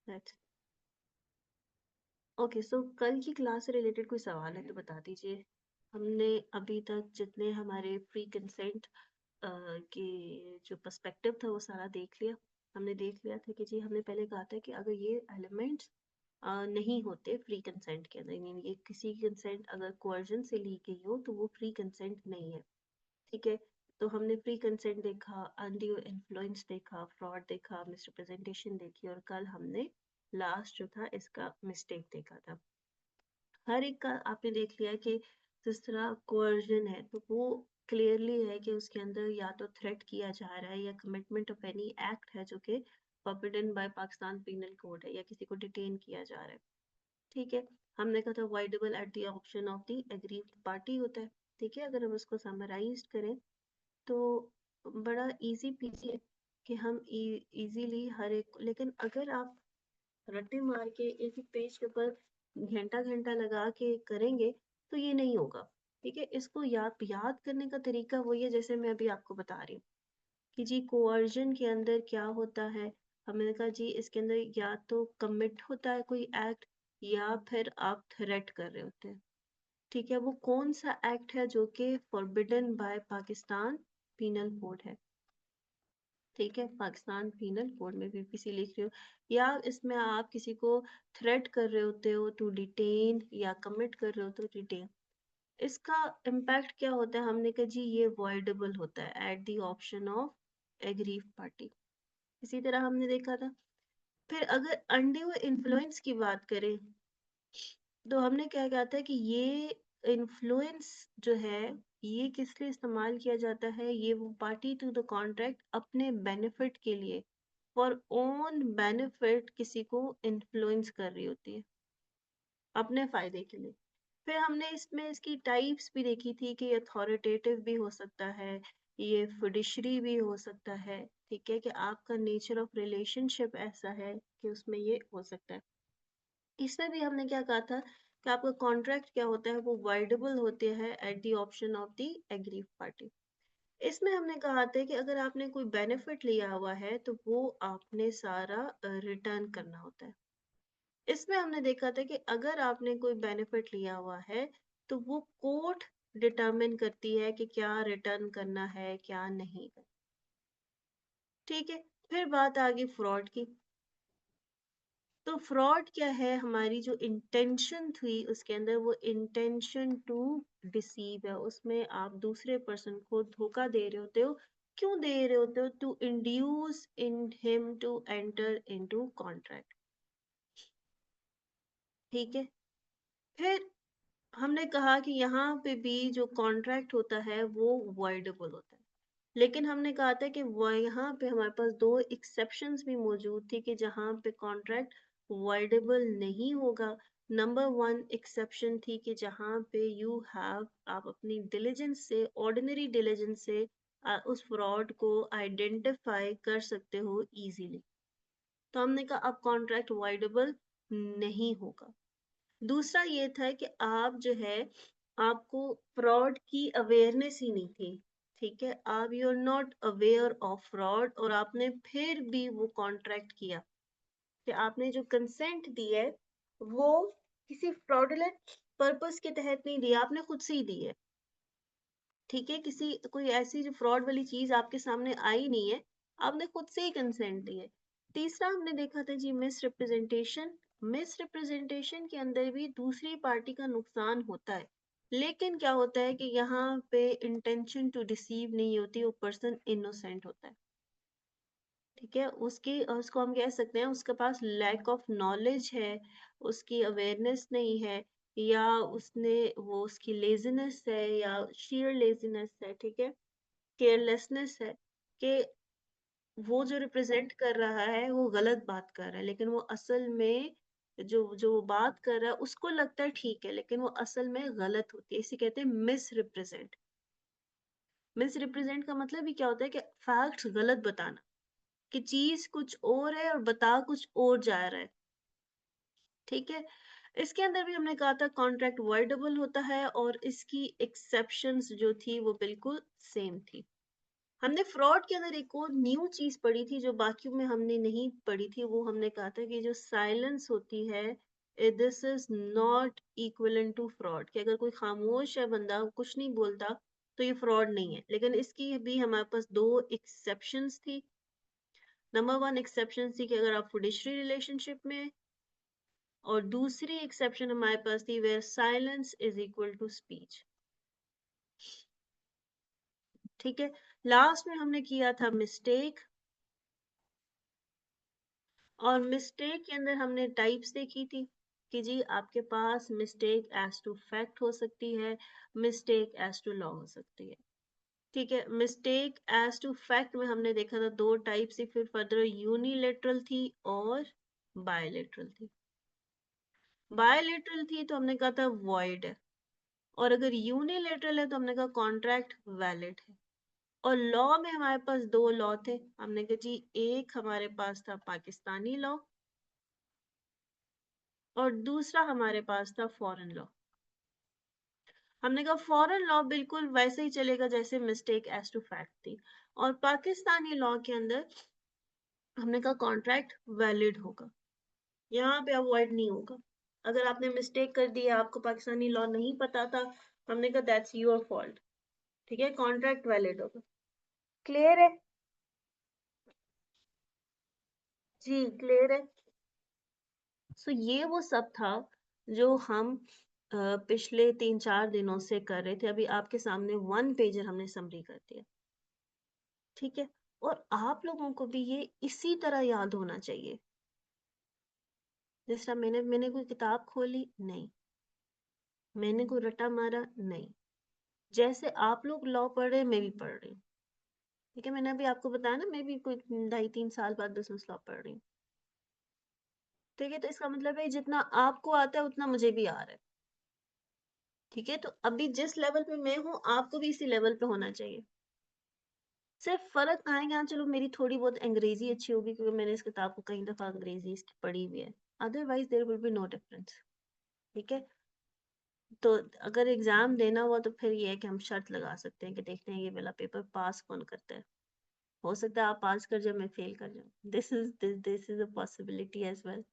That's okay. सो कल की class से रिलेटेड कोई सवाल है तो बता दीजिए। हमने अभी तक जितने हमारे प्री कंसेंट के जो पर्सपेक्टिव था वो सारा देख लिया। हमने देख लिया था कि जी हमने पहले कहा था कि अगर ये एलिमेंट्स नहीं होते फ्री कंसेंट के अंदर, यानी ये किसी की कंसेंट अगर कोअर्जन से ली गई हो तो वो फ्री कंसेंट नहीं है। ठीक है। तो हमने फ्री कंसेंट देखा, अनड्यू इन्फ्लुएंस देखा, फ्रॉड देखा, मिसरिप्रेजेंटेशन देखी, और कल हमने लास्ट जो था इसका मिस्टेक देखा था। हर एक का आपने देख लिया कि जिस तरह कोअर्जन है तो वो क्लियरली है कि उसके अंदर या तो थ्रेट किया जा रहा है या कमिटमेंट ऑफ एनी एक्ट है जो कि forbidden by Pakistan penal code है, या किसी को डिटेन किया जा रहा है। ठीक है। हमने कहा था voidable at the option of the aggrieved party होता है। ठीक है। अगर हम उसको समराइज करें तो बड़ा इजी पीजी है कि हम इजीली हर एक, लेकिन अगर आप रट्टे मार के एक एक पेज के ऊपर घंटा घंटा लगा के करेंगे तो ये नहीं होगा। ठीक है। इसको याद याद करने का तरीका वही है जैसे मैं अभी आपको बता रही हूँ कि जी कोअर्जन के अंदर क्या होता है। हमने कहा जी इसके अंदर या तो कमिट होता है कोई एक्ट, या फिर आप थ्रेट कर रहे होते हैं। ठीक है। वो कौन सा एक्ट है जो कि forbidden by Pakistan penal code है। ठीक है। पाकिस्तान पीनल कोड में पीपीसी लिख रहे हो, या इसमें आप किसी को थ्रेट कर रहे होते हो टू डिटेन, या कमिट कर रहे हो तो डिटेन। इसका इम्पैक्ट क्या होता है। हमने कहा जी ये वॉइडेबल होता है at the option of aggrieve party. इसी तरह हमने देखा था। फिर अगर अनड्यू इन्फ्लुएंस की बात करें तो हमने क्या कहा था कि ये इन्फ्लुएंस जो है ये किस लिए इस्तेमाल किया जाता है। ये वो पार्टी टू द कॉन्ट्रैक्ट अपने बेनिफिट के लिए, फॉर ओन बेनिफिट किसी को इन्फ्लुएंस कर रही होती है अपने फायदे के लिए। फिर हमने इसमें इसकी टाइप्स भी देखी थी कि अथॉरिटेटिव भी हो सकता है, ये फिडुशियरी भी हो सकता है। ठीक है। कि आपका नेचर ऑफ रिलेशनशिप ऐसा है कि उसमें ये हो सकता है। इसमें भी हमने क्या कहा था कि आपका कॉन्ट्रैक्ट क्या होता है वो वाइडेबल होते हैं at the option of the aggrieve party. इसमें हमने कहा था कि अगर आपने कोई बेनिफिट लिया हुआ है तो वो आपने सारा रिटर्न करना होता है। इसमें हमने देखा था कि अगर आपने कोई बेनिफिट लिया हुआ है तो वो कोर्ट डिटरमिन करती है कि क्या रिटर्न करना है क्या नहीं करना। ठीक है। फिर बात आ गई फ्रॉड की। तो फ्रॉड क्या है, हमारी जो इंटेंशन थी उसके अंदर वो इंटेंशन टू डिसीव है। उसमें आप दूसरे पर्सन को धोखा दे रहे होते हो। क्यों दे रहे होते हो? To induce in him to enter into contract. ठीक है। फिर हमने कहा कि यहाँ पे भी जो कॉन्ट्रैक्ट होता है वो वॉइडेबल होता है, लेकिन हमने कहा था कि वो यहाँ पे हमारे पास दो एक्सेप्शंस भी मौजूद थी कि जहाँ पे कॉन्ट्रैक्ट वॉइडेबल नहीं होगा। नंबर वन एक्सेप्शन थी कि जहाँ पे यू हैव, आप अपनी डिलीजेंस से, ऑर्डिनरी डिलीजेंस से उस फ्रॉड को आइडेंटिफाई कर सकते हो इजीली। तो हमने कहा अब कॉन्ट्रैक्ट वॉइडेबल नहीं होगा। दूसरा ये था कि आप जो है आपको फ्रॉड की अवेयरनेस ही नहीं थी। ठीक है। आप you are not aware of fraud और आपने फिर भी वो कॉन्ट्रैक्ट किया कि आपने जो कंसेंट दी है वो किसी फ्रॉडुलेंट पर्पस के तहत नहीं दी, आपने खुद से ही दी है। ठीक है। किसी कोई ऐसी जो फ्रॉड वाली चीज आपके सामने आई नहीं है, आपने खुद से ही कंसेंट दी है। तीसरा हमने देखा था जी मिस रिप्रेजेंटेशन। मिस रिप्रेजेंटेशन के अंदर भी दूसरी पार्टी का नुकसान होता है, लेकिन क्या होता है कि यहाँ पे इंटेंशन टू डिसीव नहीं होती, वो पर्सन इनोसेंट होता है। ठीक है। उसकी उसको हम कह सकते हैं उसके पास लैक ऑफ नॉलेज है, उसकी अवेयरनेस नहीं है, या उसने वो उसकी लेजीनेस है या sheer लेजीनेस है। ठीक है। केयरलेसनेस है कि वो जो रिप्रेजेंट कर रहा है वो गलत बात कर रहा है, लेकिन वो असल में जो जो वो बात कर रहा है उसको लगता है ठीक है लेकिन वो असल में गलत होती है। इसे कहते हैं मिस रिप्रेजेंट। मिस रिप्रेजेंट का मतलब ही क्या होता है कि फैक्ट्स गलत बताना, कि चीज कुछ और है और बता कुछ और जा रहा है। ठीक है। इसके अंदर भी हमने कहा था कॉन्ट्रैक्ट वॉइडेबल होता है और इसकी एक्सेप्शंस जो थी वो बिल्कुल सेम थी। हमने फ्रॉड के अंदर एक और न्यू चीज पढ़ी थी जो बाकियों में हमने नहीं पढ़ी थी, वो हमने कहा था कि जो साइलेंस होती है, this is not equivalent to fraud, कि अगर कोई खामोश है, बंदा कुछ नहीं बोलता, तो ये फ्रॉड नहीं है। लेकिन इसकी भी हमारे पास दो एक्सेप्शंस थी। नंबर वन एक्सेप्शन थी कि अगर आप फिडुशियरी रिलेशनशिप में, और दूसरी एक्सेप्शन हमारे पास थी where silence is equal to speech. ठीक है, लास्ट में हमने किया था मिस्टेक, और मिस्टेक के अंदर हमने टाइप्स देखी थी कि जी आपके पास मिस्टेक एज टू फैक्ट हो सकती है, मिस्टेक एज टू लॉ हो सकती है। ठीक है, मिस्टेक एज टू फैक्ट में हमने देखा था दो टाइप से, फिर फर्दर यूनिलेटरल थी और बायलेटरल थी। बायलेटरल थी तो हमने कहा था वॉइड है, और अगर यूनिलेटरल है तो हमने कहा कॉन्ट्रैक्ट वैलिड है। और लॉ में हमारे पास दो लॉ थे, हमने कहा जी एक हमारे पास था पाकिस्तानी लॉ, और दूसरा हमारे पास था फॉरेन लॉ। हमने कहा फॉरेन लॉ बिल्कुल वैसे ही चलेगा जैसे मिस्टेक एज टू फैक्ट थी, और पाकिस्तानी लॉ के अंदर हमने कहा कॉन्ट्रैक्ट वैलिड होगा, यहाँ पे अवॉइड नहीं होगा। अगर आपने मिस्टेक कर दी, आपको पाकिस्तानी लॉ नहीं पता था, हमने कहा दैट्स योर फॉल्ट। ठीक है, कॉन्ट्रैक्ट वैलिड होगा। क्लियर है? जी क्लियर है। सो ये वो सब था जो हम पिछले 3-4 दिनों से कर रहे थे। अभी आपके सामने 1 पेजर हमने समरी कर दिया। ठीक है, और आप लोगों को भी ये इसी तरह याद होना चाहिए। जिस तरह मैंने कोई किताब खोली नहीं, मैंने कोई रट्टा मारा नहीं, जैसे आप लोग लॉ पढ़ रहे हैं मैं भी पढ़ रही हूँ। ठीक है, मैंने अभी आपको बताया ना, मैं भी कोई 2.5-3 साल बाद बिजनेस लॉ पढ़ रही हूँ। ठीक है, तो इसका मतलब है जितना आपको आता है उतना मुझे भी आ रहा है। ठीक है, तो अभी जिस लेवल पे मैं हूँ आपको भी इसी लेवल पे होना चाहिए। सिर्फ फर्क कहाँ है कि हाँ चलो मेरी थोड़ी बहुत अंग्रेजी अच्छी होगी क्योंकि मैंने इस किताब को कई दफा अंग्रेजी इसकी पढ़ी हुई है, otherwise there will be no difference. ठीक है, तो अगर एग्जाम देना हुआ तो फिर ये है कि हम शर्त लगा सकते हैं कि देखते हैं ये वाला पेपर पास कौन करता है। हो सकता है आप पास कर जाओ, मैं फेल कर जाऊं, this is a possibility as well.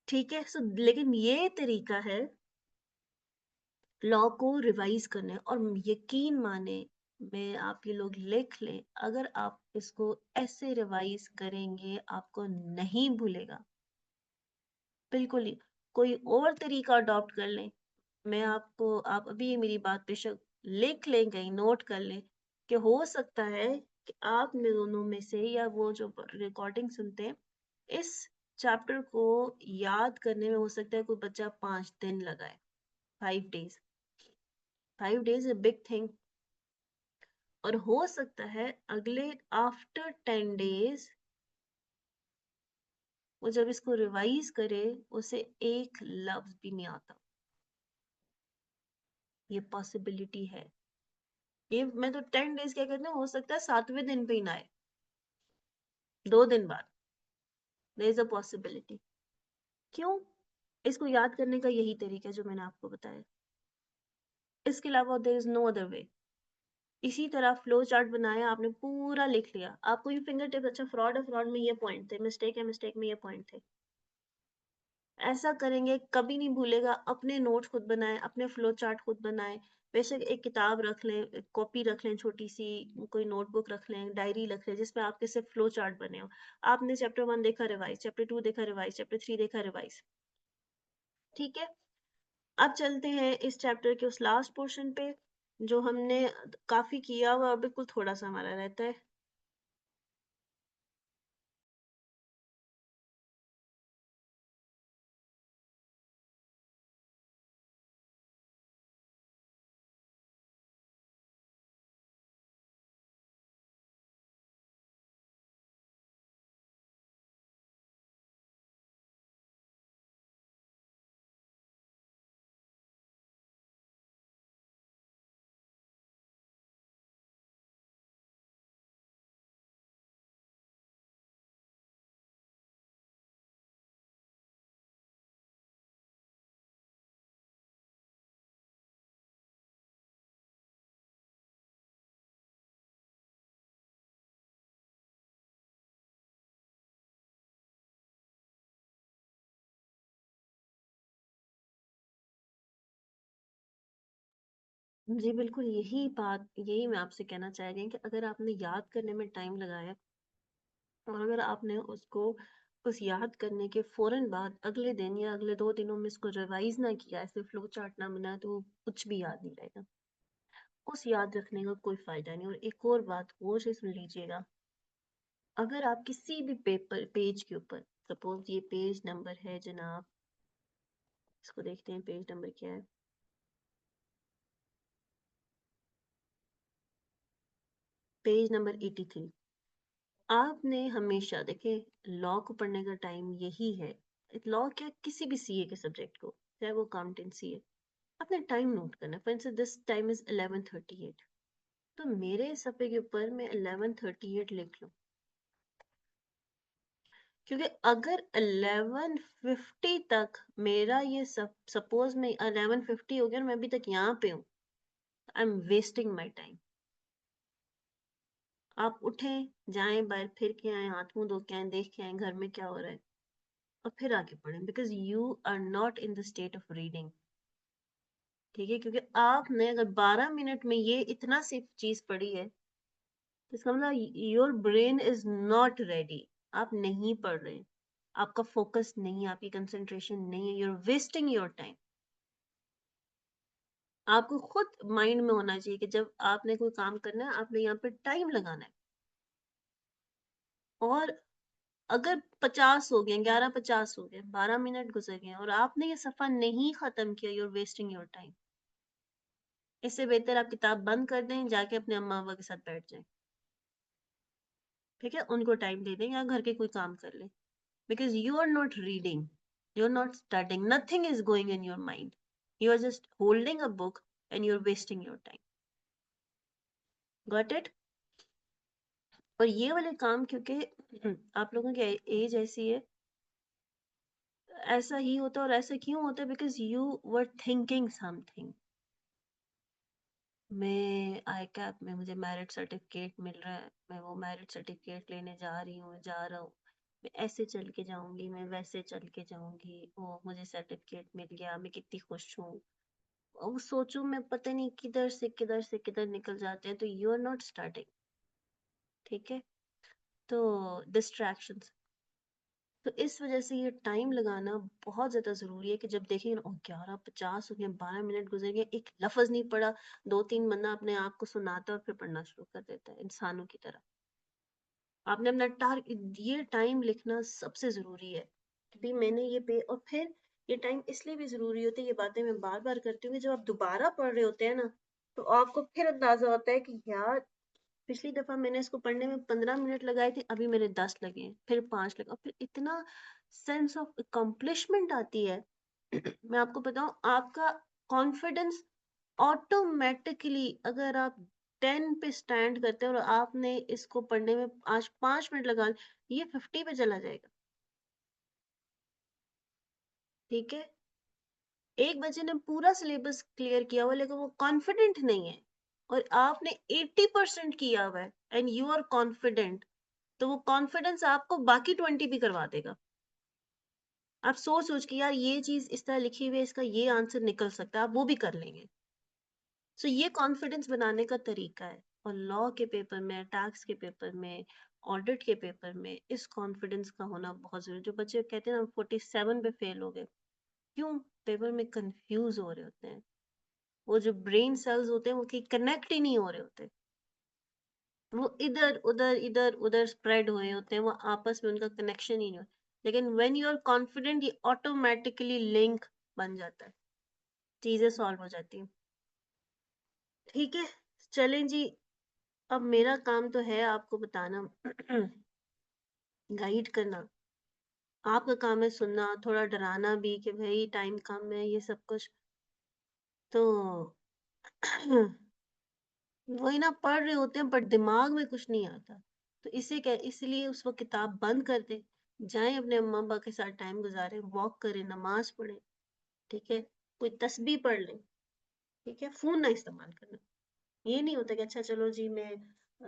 ठीक है, सो लेकिन ये तरीका है लॉ को रिवाइज करने, और यकीन माने, मैं आप ये लोग लिख लें, अगर आप इसको ऐसे रिवाइज करेंगे आपको नहीं भूलेगा बिल्कुल ही। कोई और तरीका अडॉप्ट कर लें, मैं आपको, आप अभी ये मेरी बात बेशक लिख लें, कहीं नोट कर लें, कि हो सकता है कि आप में दोनों में से या वो जो रिकॉर्डिंग सुनते हैं, इस चैप्टर को याद करने में हो सकता है कोई बच्चा 5 दिन लगाए, 5 days. 5 days a big thing. और हो सकता है अगले आफ्टर 10 डेज वो जब इसको रिवाइज करे उसे एक लफ्ज भी नहीं आता। ये पॉसिबिलिटी है। ये मैं तो 10 डेज क्या कहती हूँ, हो सकता है 7वें दिन पे ही ना आए, 2 दिन बाद। There is a possibility. क्यों? इसको याद करने का यही तरीका है जो मैंने आपको बताया, इसके अलावा there is no other way. इसी तरह फ्लो चार्ट बनाया आपने, पूरा लिख लिया, आपको ये फिंगर टिप, अच्छा फ्रॉड है, फ्रॉड में ये पॉइंट थे, मिस्टेक है, मिस्टेक में ये पॉइंट थे। ऐसा करेंगे कभी नहीं भूलेगा। अपने नोट्स खुद बनाएं, अपने फ्लो चार्ट खुद बनाएं। बेशक एक किताब रख लें, कॉपी रख लें, छोटी सी कोई नोटबुक रख लें, डायरी रख लें जिसमें आपके सिर्फ फ्लो चार्ट बने हो। आपने चैप्टर 1 देखा रिवाइज, चैप्टर 2 देखा रिवाइज, चैप्टर 3 देखा रिवाइज। ठीक है, अब चलते हैं इस चैप्टर के उस लास्ट पोर्शन पे जो हमने काफी किया हुआ, बिल्कुल थोड़ा सा हमारा रहता है। जी बिल्कुल, यही मैं आपसे कहना चाह रही हूँ कि अगर आपने याद करने में टाइम लगाया और अगर आपने उसको उस याद करने के फ़ौरन बाद अगले दिन या अगले 2 दिनों में इसको रिवाइज़ ना किया, ऐसे फ्लो चार्ट ना बनाया, तो वो कुछ भी याद नहीं रहेगा। उस याद रखने का कोई फ़ायदा नहीं। और एक और बात गौर से सुन लीजिएगा, अगर आप किसी भी पेज के ऊपर, सपोज़ ये पेज नंबर है जनाब, इसको देखते हैं पेज नंबर क्या है? Page number 83। आपने हमेशा देखिए, लॉ को पढ़ने का टाइम यही है। लॉ क्या, किसी भी सीए के सब्जेक्ट को, चाहे वो अकाउंटेंसी है, आपने टाइम नोट करना है। For instance this time is 11:38, तो मेरे सफ़े के ऊपर मैं 11:38 लिख लूं, क्योंकि अगर 11:50 तक मेरा ये सब, सपोज मैं 11:50 हो गया और मैं अभी तक यहाँ पे हूँ, I am wasting my time. आप उठें, जाएं बाहर, फिर के आए, हाथ मुंह धो के आए, देख के आए घर में क्या हो रहा है, और फिर आगे पढ़ें, because you are not in the state of reading. ठीक है, क्योंकि आपने अगर 12 मिनट में ये इतना सी चीज पढ़ी है, तो इसका मतलब your brain is not ready. आप नहीं पढ़ रहे, आपका फोकस नहीं है, आपकी कंसंट्रेशन नहीं है, यूर वेस्टिंग योर टाइम। आपको खुद माइंड में होना चाहिए कि जब आपने कोई काम करना है, आपने यहाँ पे टाइम लगाना है। और अगर 50 हो गए, 11:50 हो गए, 12 मिनट गुजर गए और आपने ये सफा नहीं खत्म किया, यूर वेस्टिंग योर टाइम। इससे बेहतर आप किताब बंद कर दें, जाके अपने अम्मा अब्बा के साथ बैठ जाएं। ठीक है, उनको टाइम दे दें या घर के कोई काम कर लें, because you are not reading, you are not studying, nothing is going in your mind, you are just holding a book and you are wasting your time. Got it? और ये वाले काम, क्योंकि आप लोगों की एज ऐसी है, ऐसा ही होता है। और ऐसा क्यों होता है? Because you were thinking something. मैं आई कैप में मुझे मेरिट सर्टिफिकेट मिल रहा है, मैं वो मेरिट सर्टिफिकेट लेने जा रही हूँ, जा रहा हूँ, मैं ऐसे चल के जाऊंगी, मैं वैसे चल के जाऊंगी, वो मुझे सर्टिफिकेट मिल गया, मैं कितनी खुश हूँ। और सोचो, मैं पता नहीं किधर से किधर से किधर निकल जाते हैं, तो यू आर नॉट स्टार्टिंग। ठीक है, तो डिस्ट्रैक्शंस, तो इस वजह से ये टाइम लगाना बहुत ज्यादा जरूरी है कि जब देखें, ओ 11:50 हो गए, 12 मिनट गुजर गए, एक लफ्ज नहीं पढ़ा, 2-3 बंदा अपने आप को सुनाता है और फिर पढ़ना शुरू कर देता है इंसानों की तरह। आपने अपना टारगेट, ये टाइम लिखना सबसे जरूरी है कि भाई मैंने ये पे, और फिर ये टाइम इसलिए भी जरूरी होता है, ये बातें मैं बार बार करती हूँ कि जब आप दोबारा पढ़ रहे होते हैं ना, तो आपको फिर अंदाजा होता है कि यार, पिछली दफा मैंने इसको पढ़ने में 15 मिनट लगाए थे, अभी मेरे 10 लगे हैं, फिर 5 लगे, और फिर इतना सेंस ऑफ अकम्पलिशमेंट आती है। मैं आपको बताऊं, आपका कॉन्फिडेंस ऑटोमेटिकली, अगर आप 10 पे स्टैंड करते हैं और आपने इसको पढ़ने में आज 5 मिनट लगा, ये 50 पे चला जाएगा। ठीक है, एक बच्चे ने पूरा सिलेबस क्लियर किया हुआ लेकिन वो कॉन्फिडेंट नहीं है, और आपने 80% किया हुआ है एंड यू आर कॉन्फिडेंट, तो वो कॉन्फिडेंस आपको बाकी 20 भी करवा देगा। आप सोच सोच के, यार ये चीज इस तरह लिखी हुई है, इसका ये आंसर निकल सकता है, आप वो भी कर लेंगे। सो ये कॉन्फिडेंस बनाने का तरीका है। और लॉ के पेपर में, टैक्स के पेपर में, ऑडिट के पेपर में इस कॉन्फिडेंस का होना बहुत जरूरी। जो बच्चे कहते हैं ना 47 पे फेल हो गए, क्यों? पेपर में कंफ्यूज हो रहे होते हैं, वो जो ब्रेन सेल्स होते हैं वो कनेक्ट ही नहीं हो रहे होते, वो इधर उधर इधर उधर स्प्रेड हुए होते हैं, वो आपस में उनका कनेक्शन ही नहीं हो। लेकिन व्हेन यू आर कॉन्फिडेंट, ये ऑटोमेटिकली लिंक बन जाता है, चीजें सॉल्व हो जाती हैं। ठीक है, चलें जी, अब मेरा काम तो है आपको बताना, गाइड करना। आपका काम है सुनना, थोड़ा डराना भी कि भाई टाइम कम है, ये सब कुछ। तो वही ना, पढ़ रहे होते हैं पर दिमाग में कुछ नहीं आता। तो इसे क्या, इसलिए उस वक्त किताब बंद कर दे, जाएं अपने अम्मा अब्बा के साथ टाइम गुजारें, वॉक करें, नमाज पढ़ें। ठीक है, कोई तस्बीह पढ़ लें। ठीक है, फोन ना इस्तेमाल करना। ये नहीं होता कि अच्छा चलो जी, मैं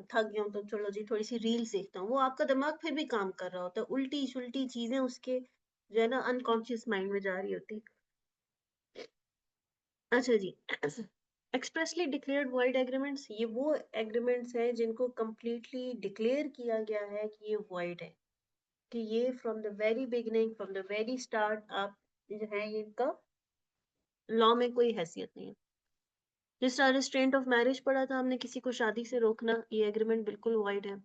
थक गया हूँ तो चलो जी थोड़ी सी रील्स देखता हूँ, वो आपका दिमाग फिर भी काम कर रहा होता है, उल्टी सुल्टी चीजें उसके जो है ना अनकॉन्शियस माइंड में जा रही होती। अच्छा जी, एक्सप्रेसली डिक्लेयर्ड वॉइड एग्रीमेंट्स, ये वो एग्रीमेंट्स हैं जिनको कंप्लीटली डिक्लेयर किया गया है कि ये वॉइड है, कि ये from the very beginning, from the very start आप जो है ये इनका लॉ में कोई हैसियत नहीं है। जिस तरह रिस्ट्रेंट ऑफ मैरिज पढ़ा था हमने, किसी को शादी से रोकना, ये एग्रीमेंट बिल्कुल वॉइड है।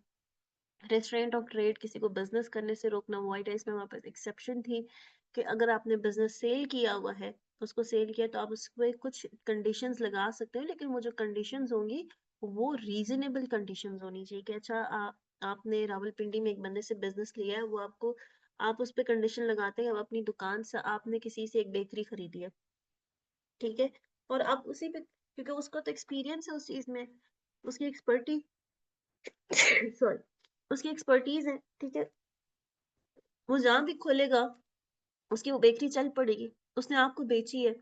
रेस्टोरेंट ऑफ ट्रेड, किसी को बिजनेस करने से रोकना, वॉइड है। इसमें हमारे पास एक्सेप्शन थी कि अगर आपने बिजनेस सेल किया हुआ है, उसको सेल किया तो आप उसमें कुछ कंडीशंस लगा सकते हो, लेकिन वो जो कंडीशंस होंगी वो रीजनेबल कंडीशंस होनी चाहिए कि अच्छा आपने रावलपिंडी में एक बंदे से बिजनेस लिया है, वो आपको आप उस पर कंडीशन लगाते हैं, अब अपनी दुकान से आपने किसी से एक बेकरी खरीदी है, ठीक है, और आप उसी पे, क्योंकि उसको तो एक्सपीरियंस है उस चीज में, उसकी एक्सपर्टी सॉरी उसकी एक्सपर्टीज है, ठीक है, वो जहाँ भी खोलेगा उसकी वो बेकरी चल पड़ेगी, उसने आपको बेची है।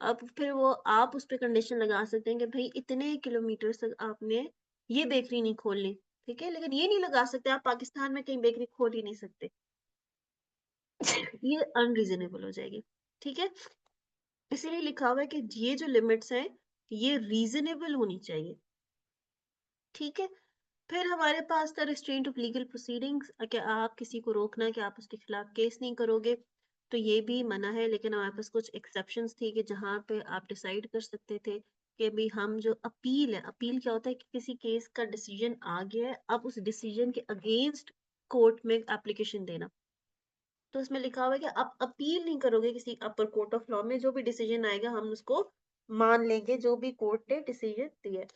अब फिर वो आप उस पर कंडीशन लगा सकते हैं कि भाई इतने किलोमीटर तक आपने ये बेकरी नहीं खोलनी, ठीक है, लेकिन ये नहीं लगा सकते आप पाकिस्तान में कहीं बेकरी खोल ही नहीं सकते। ये अनरीजनेबल हो जाएगी, ठीक है, इसीलिए लिखा हुआ है कि ये जो लिमिट्स हैं ये रीजनेबल होनी चाहिए, ठीक है। फिर हमारे पास था रिस्ट्रेंट ऑफ लीगल प्रोसीडिंग्स, कि आप किसी को रोकना कि आप उसके खिलाफ केस नहीं करोगे, तो ये भी मना है, लेकिन हमारे पास कुछ एक्सेप्शंस थी कि जहाँ पे आप डिसाइड कर सकते थे कि भी हम जो अपील है, अपील क्या होता है कि किसी केस का डिसीजन आ गया है, अब उस डिसीजन के अगेंस्ट कोर्ट में एप्लीकेशन देना, तो इसमें लिखा हुआ है कि आप अपील नहीं करोगे किसी अपर कोर्ट ऑफ लॉ में, जो भी डिसीजन आएगा हम उसको मान लेंगे, जो भी कोर्ट ने डिसीजन दिया है।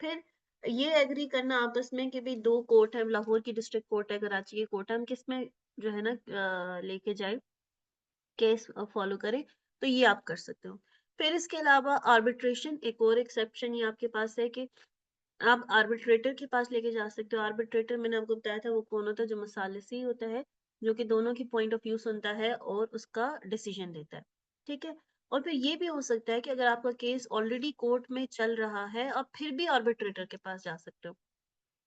फिर ये एग्री करना आपस में कि भाई दो कोर्ट है, लाहौर की डिस्ट्रिक्ट कोर्ट है, कराची की कोर्ट है, हम किस में जो है ना लेके जाए, केस फॉलो करें, तो ये आप कर सकते हो। फिर इसके अलावा आर्बिट्रेशन, एक और एक्सेप्शन ये आपके पास है कि आप आर्बिट्रेटर के पास लेके जा सकते हो। आर्बिट्रेटर मैंने आपको बताया था वो कौन होता है, जो मसालसी होता है, जो कि दोनों की पॉइंट ऑफ व्यू सुनता है और उसका डिसीजन देता है, ठीक है। और फिर ये भी हो सकता है कि अगर आपका केस ऑलरेडी कोर्ट में चल रहा है, आप फिर भी आर्बिट्रेटर के पास जा सकते हो।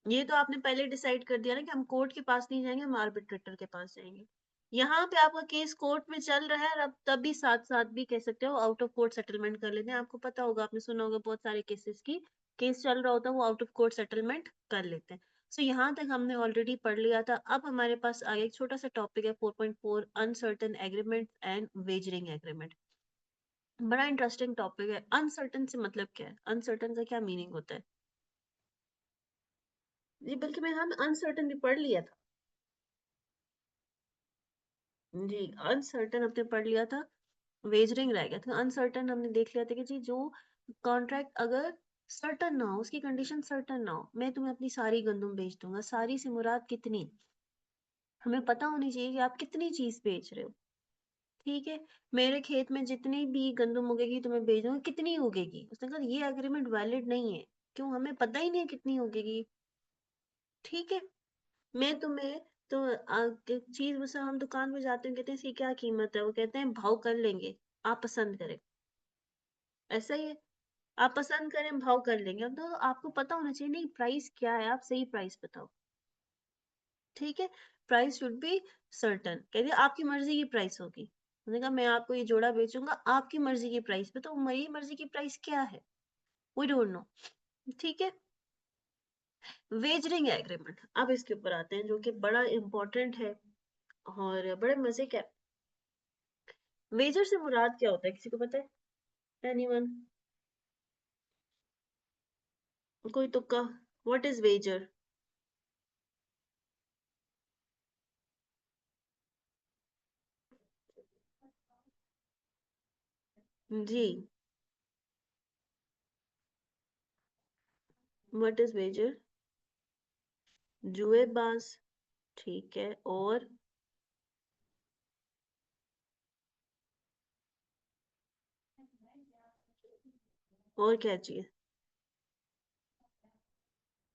ये तो आपने पहले डिसाइड कर दिया ना कि हम कोर्ट के पास नहीं जाएंगे, हम आर्बिट्रेटर के पास जाएंगे। यहाँ पे आपका केस कोर्ट में चल रहा है और आप तब भी साथ साथ भी कह सकते हो आउट ऑफ कोर्ट सेटलमेंट कर लेते हैं। आपको पता होगा, आपने सुना होगा बहुत सारे केसेस की, केस चल रहा होता है वो आउट ऑफ कोर्ट सेटलमेंट कर लेते हैं। सो यहाँ तक हमने ऑलरेडी पढ़ लिया था। अब हमारे पास आगे एक छोटा सा टॉपिक है 4.4, uncertain agreement and wagering agreement. बड़ा इंटरेस्टिंग टॉपिक है। अनसर्टन से मतलब क्या है, अनसर्टन का क्या मीनिंग होता है? जी, बल्कि मैं हम अनसर्टन भी पढ़ लिया था। जी, अनसर्टन हमने पढ़ लिया था, वेजरिंग रह गया था। अनसर्टन हमने देख लिया था कि जी जो कॉन्ट्रैक्ट अगर सर्टन ना हो, उसकी कंडीशन सर्टन ना हो, मैं तुम्हें अपनी सारी गंदुम बेच दूंगा, सारी से मुराद कितनी, हमें पता होनी चाहिए कि आप कितनी चीज बेच रहे हो, ठीक है। मेरे खेत में जितनी भी गंदुम उगेगी तुम्हें बेच दूंगा, कितनी उगेगी, उसने कहा ये एग्रीमेंट वैलिड नहीं है, क्यों, हमें पता ही नहीं है कितनी उगेगी, ठीक है। मैं तुम्हें तो चीज बस हम दुकान पे जाते हैं, कहते हैं इसकी क्या कीमत है, वो कहते हैं भाव कर लेंगे, आप पसंद करें, ऐसा ही है, आप पसंद करें भाव कर लेंगे, अब तो आपको पता होना चाहिए नहीं प्राइस क्या है, आप सही प्राइस बताओ, ठीक है। प्राइस शुड बी सर्टन, कहते हैं आपकी मर्जी की प्राइस होगी, उन्होंने कहा मैं आपको ये जोड़ा बेचूंगा आपकी मर्जी की प्राइस पे, तो मेरी मर्जी की प्राइस क्या है, वी डोंट नो, ठीक है। वेजरिंग एग्रीमेंट, अब इसके ऊपर आते हैं जो कि बड़ा इंपॉर्टेंट है और बड़े मजे का। वेजर से मुराद क्या होता है, किसी को पता है? एनीवन? कोई तुक्का? What is wager? जी, व्हाट इज वेजर? जुएबाज, ठीक है, और क्या चाहिए?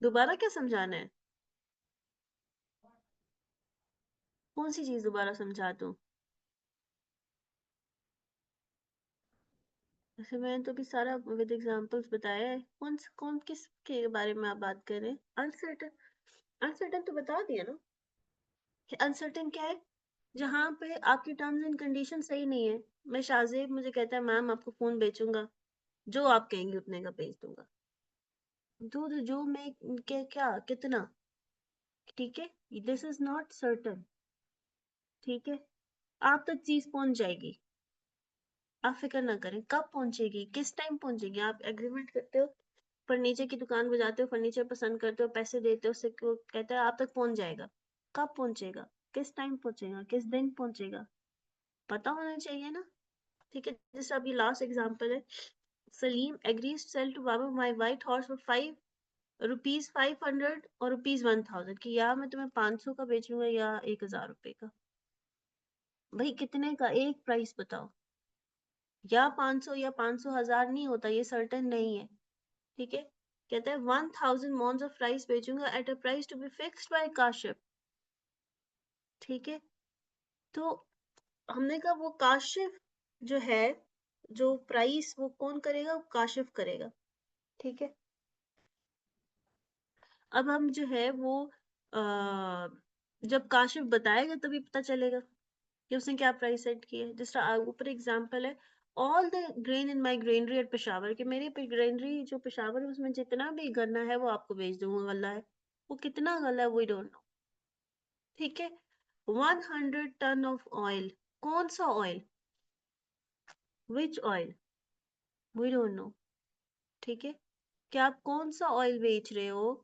दोबारा क्या समझाना है? कौन सी चीज दोबारा समझा दूं? वैसे मैंने तो अभी सारा विद एग्जांपल्स बताया है, कौन किस के बारे में आप बात कर रहे हैं? अनसर्टन, अनसर्टन तो बता दिया ना कि अनसर्टन क्या है, जहाँ पे आपकी टर्म्स एंड कंडीशन सही नहीं है। मैं शाहजेब मुझे कहता है मैम आपको फोन बेचूंगा, जो आप कहेंगे उतने का भेज दूंगा। दूध जो मैं क्या कितना, ठीक है, दिस इज नॉट सर्टन, ठीक है। आप तक चीज पहुंच जाएगी, आप फिक्र ना करें। कब पहुंचेगी, किस टाइम पहुंचेगी, आप एग्रीमेंट करते हो, फर्नीचर की दुकान पे जाते हो, फर्नीचर पसंद करते हो, पैसे देते हो, उससे क्यों कहता है आप तक पहुंच जाएगा। कब पहुंचेगा, किस टाइम पहुंचेगा, किस दिन पहुंचेगा, पता होना चाहिए ना। ठीक है, जैसे अभी लास्ट एग्जांपल है, Salim agrees sell to Baba my white horse for ₹500 और ₹1000 की, या मैं तुम्हें 500 का बेचूंगा या 1000 रुपए का। भाई कितने का, एक प्राइस बताओ, या 500 या 500,000 नहीं होता, ये सर्टेन नहीं है, ठीक है। कहते हैं 1000 मॉन्स ऑफ राइस बेचूंगा at a price to be fixed by Kashif, ठीक है। तो हमने कहा वो काशिफ जो है, जो प्राइस वो कौन करेगा, वो काशिफ करेगा, ठीक है। अब हम जो है वो आ, जब काशिफ बताएगा तभी पता चलेगा कि उसने क्या प्राइस सेट की है। जिस तरह ऊपर एग्जांपल है, all the grain in my granary at Peshawar, कि मेरी ग्रेनरी जो पेशावर है उसमें जितना भी गन्ना है वो आपको बेच दूंगा, गल्ला है, वो कितना गल्ला है वी डोंट नो, ठीक है। 100 टन ऑफ ऑयल, कौन सा oil, which oil, we don't know, ठीक है। कि आप कौन सा ऑयल बेच रहे हो,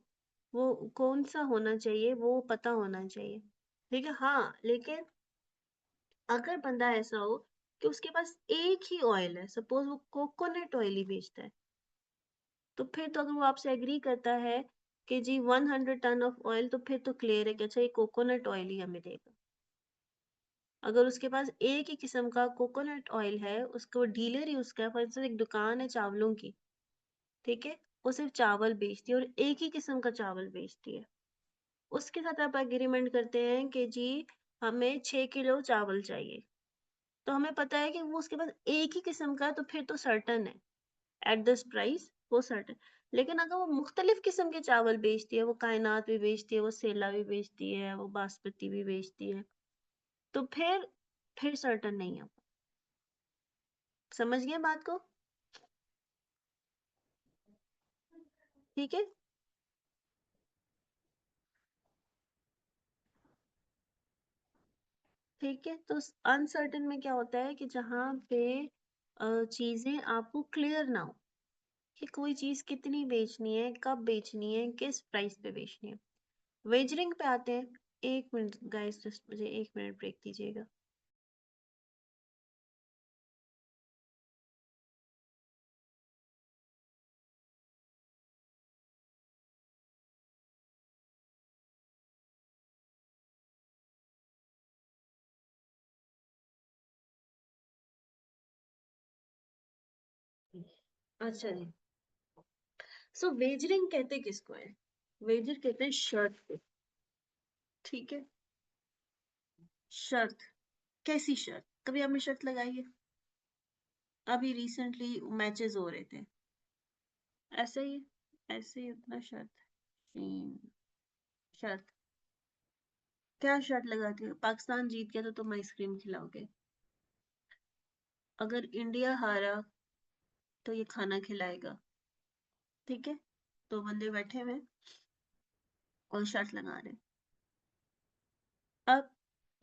वो कौन सा होना चाहिए, वो पता होना चाहिए, ठीक है। हाँ, लेकिन अगर बंदा ऐसा हो कि उसके पास एक ही ऑयल है, सपोज वो कोकोनट ऑयल ही बेचता है, तो फिर तो अगर वो आपसे एग्री करता है कि जी 100 टन ऑफ ऑयल, तो फिर तो क्लियर है कि अच्छा ये कोकोनट ऑयल ही हमें देगा। अगर उसके पास एक ही किस्म का कोकोनट ऑयल है, उसको डीलर ही उसका है, फॉर इंस्टेंस एक दुकान है चावलों की, ठीक है, वो सिर्फ चावल बेचती है और एक ही किस्म का चावल बेचती है, उसके साथ आप एग्रीमेंट करते हैं कि जी हमें 6 किलो चावल चाहिए, तो हमें पता है कि वो उसके पास एक ही किस्म का है, तो फिर तो सर्टन है एट दिस प्राइस, वो सर्टन। लेकिन अगर वो मुख्तलिफ किस्म के चावल बेचती है, वो कायनात भी बेचती है, वो सेला भी बेचती है, वो बासमती भी बेचती है, तो फिर सर्टन नहीं है। समझ गए बात को, ठीक है। ठीक है, तो अनसर्टेन में क्या होता है कि जहाँ पे चीजें आपको क्लियर ना हो कि कोई चीज कितनी बेचनी है, कब बेचनी है, किस प्राइस पे बेचनी है। वेजरिंग पे आते हैं। 1 मिनट गाइस, जस्ट मुझे 1 मिनट ब्रेक दीजिएगा। अच्छा जी, सो वेजरिंग कहते किसको है, वेजर कहते हैं शर्त को, ठीक है। शर्त, कैसी शर्त, कभी आपने शर्त लगाई है, अभी रिसेंटली मैचेस हो रहे थे, ऐसे ही, ऐसे ही उतना शर्त, शर्त, क्या शर्त लगाती हो, पाकिस्तान जीत गया तो तुम आइसक्रीम खिलाओगे, अगर इंडिया हारा तो ये खाना खिलाएगा, ठीक है। तो बंदे बैठे हुए हैं और शर्त लगा रहे हैं। अब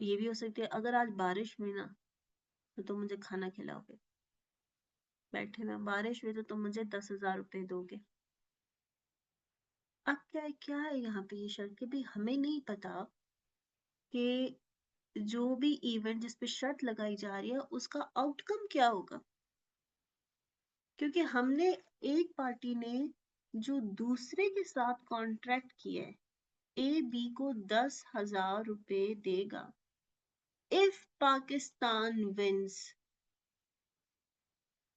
ये भी हो सकती है अगर आज बारिश हुई ना तो तुम मुझे खाना खिलाओगे, बैठे हुए हैं, बारिश हुई तो तुम मुझे 10,000 रुपए दोगे। अब क्या है यहाँ पे ये शर्त कि भाई हमें नहीं पता कि जो भी इवेंट जिस पे शर्त लगाई जा रही है उसका आउटकम क्या होगा, क्योंकि हमने, एक पार्टी ने जो दूसरे के साथ कॉन्ट्रैक्ट किया है, ए बी को 10,000 रुपए देगा if Pakistan wins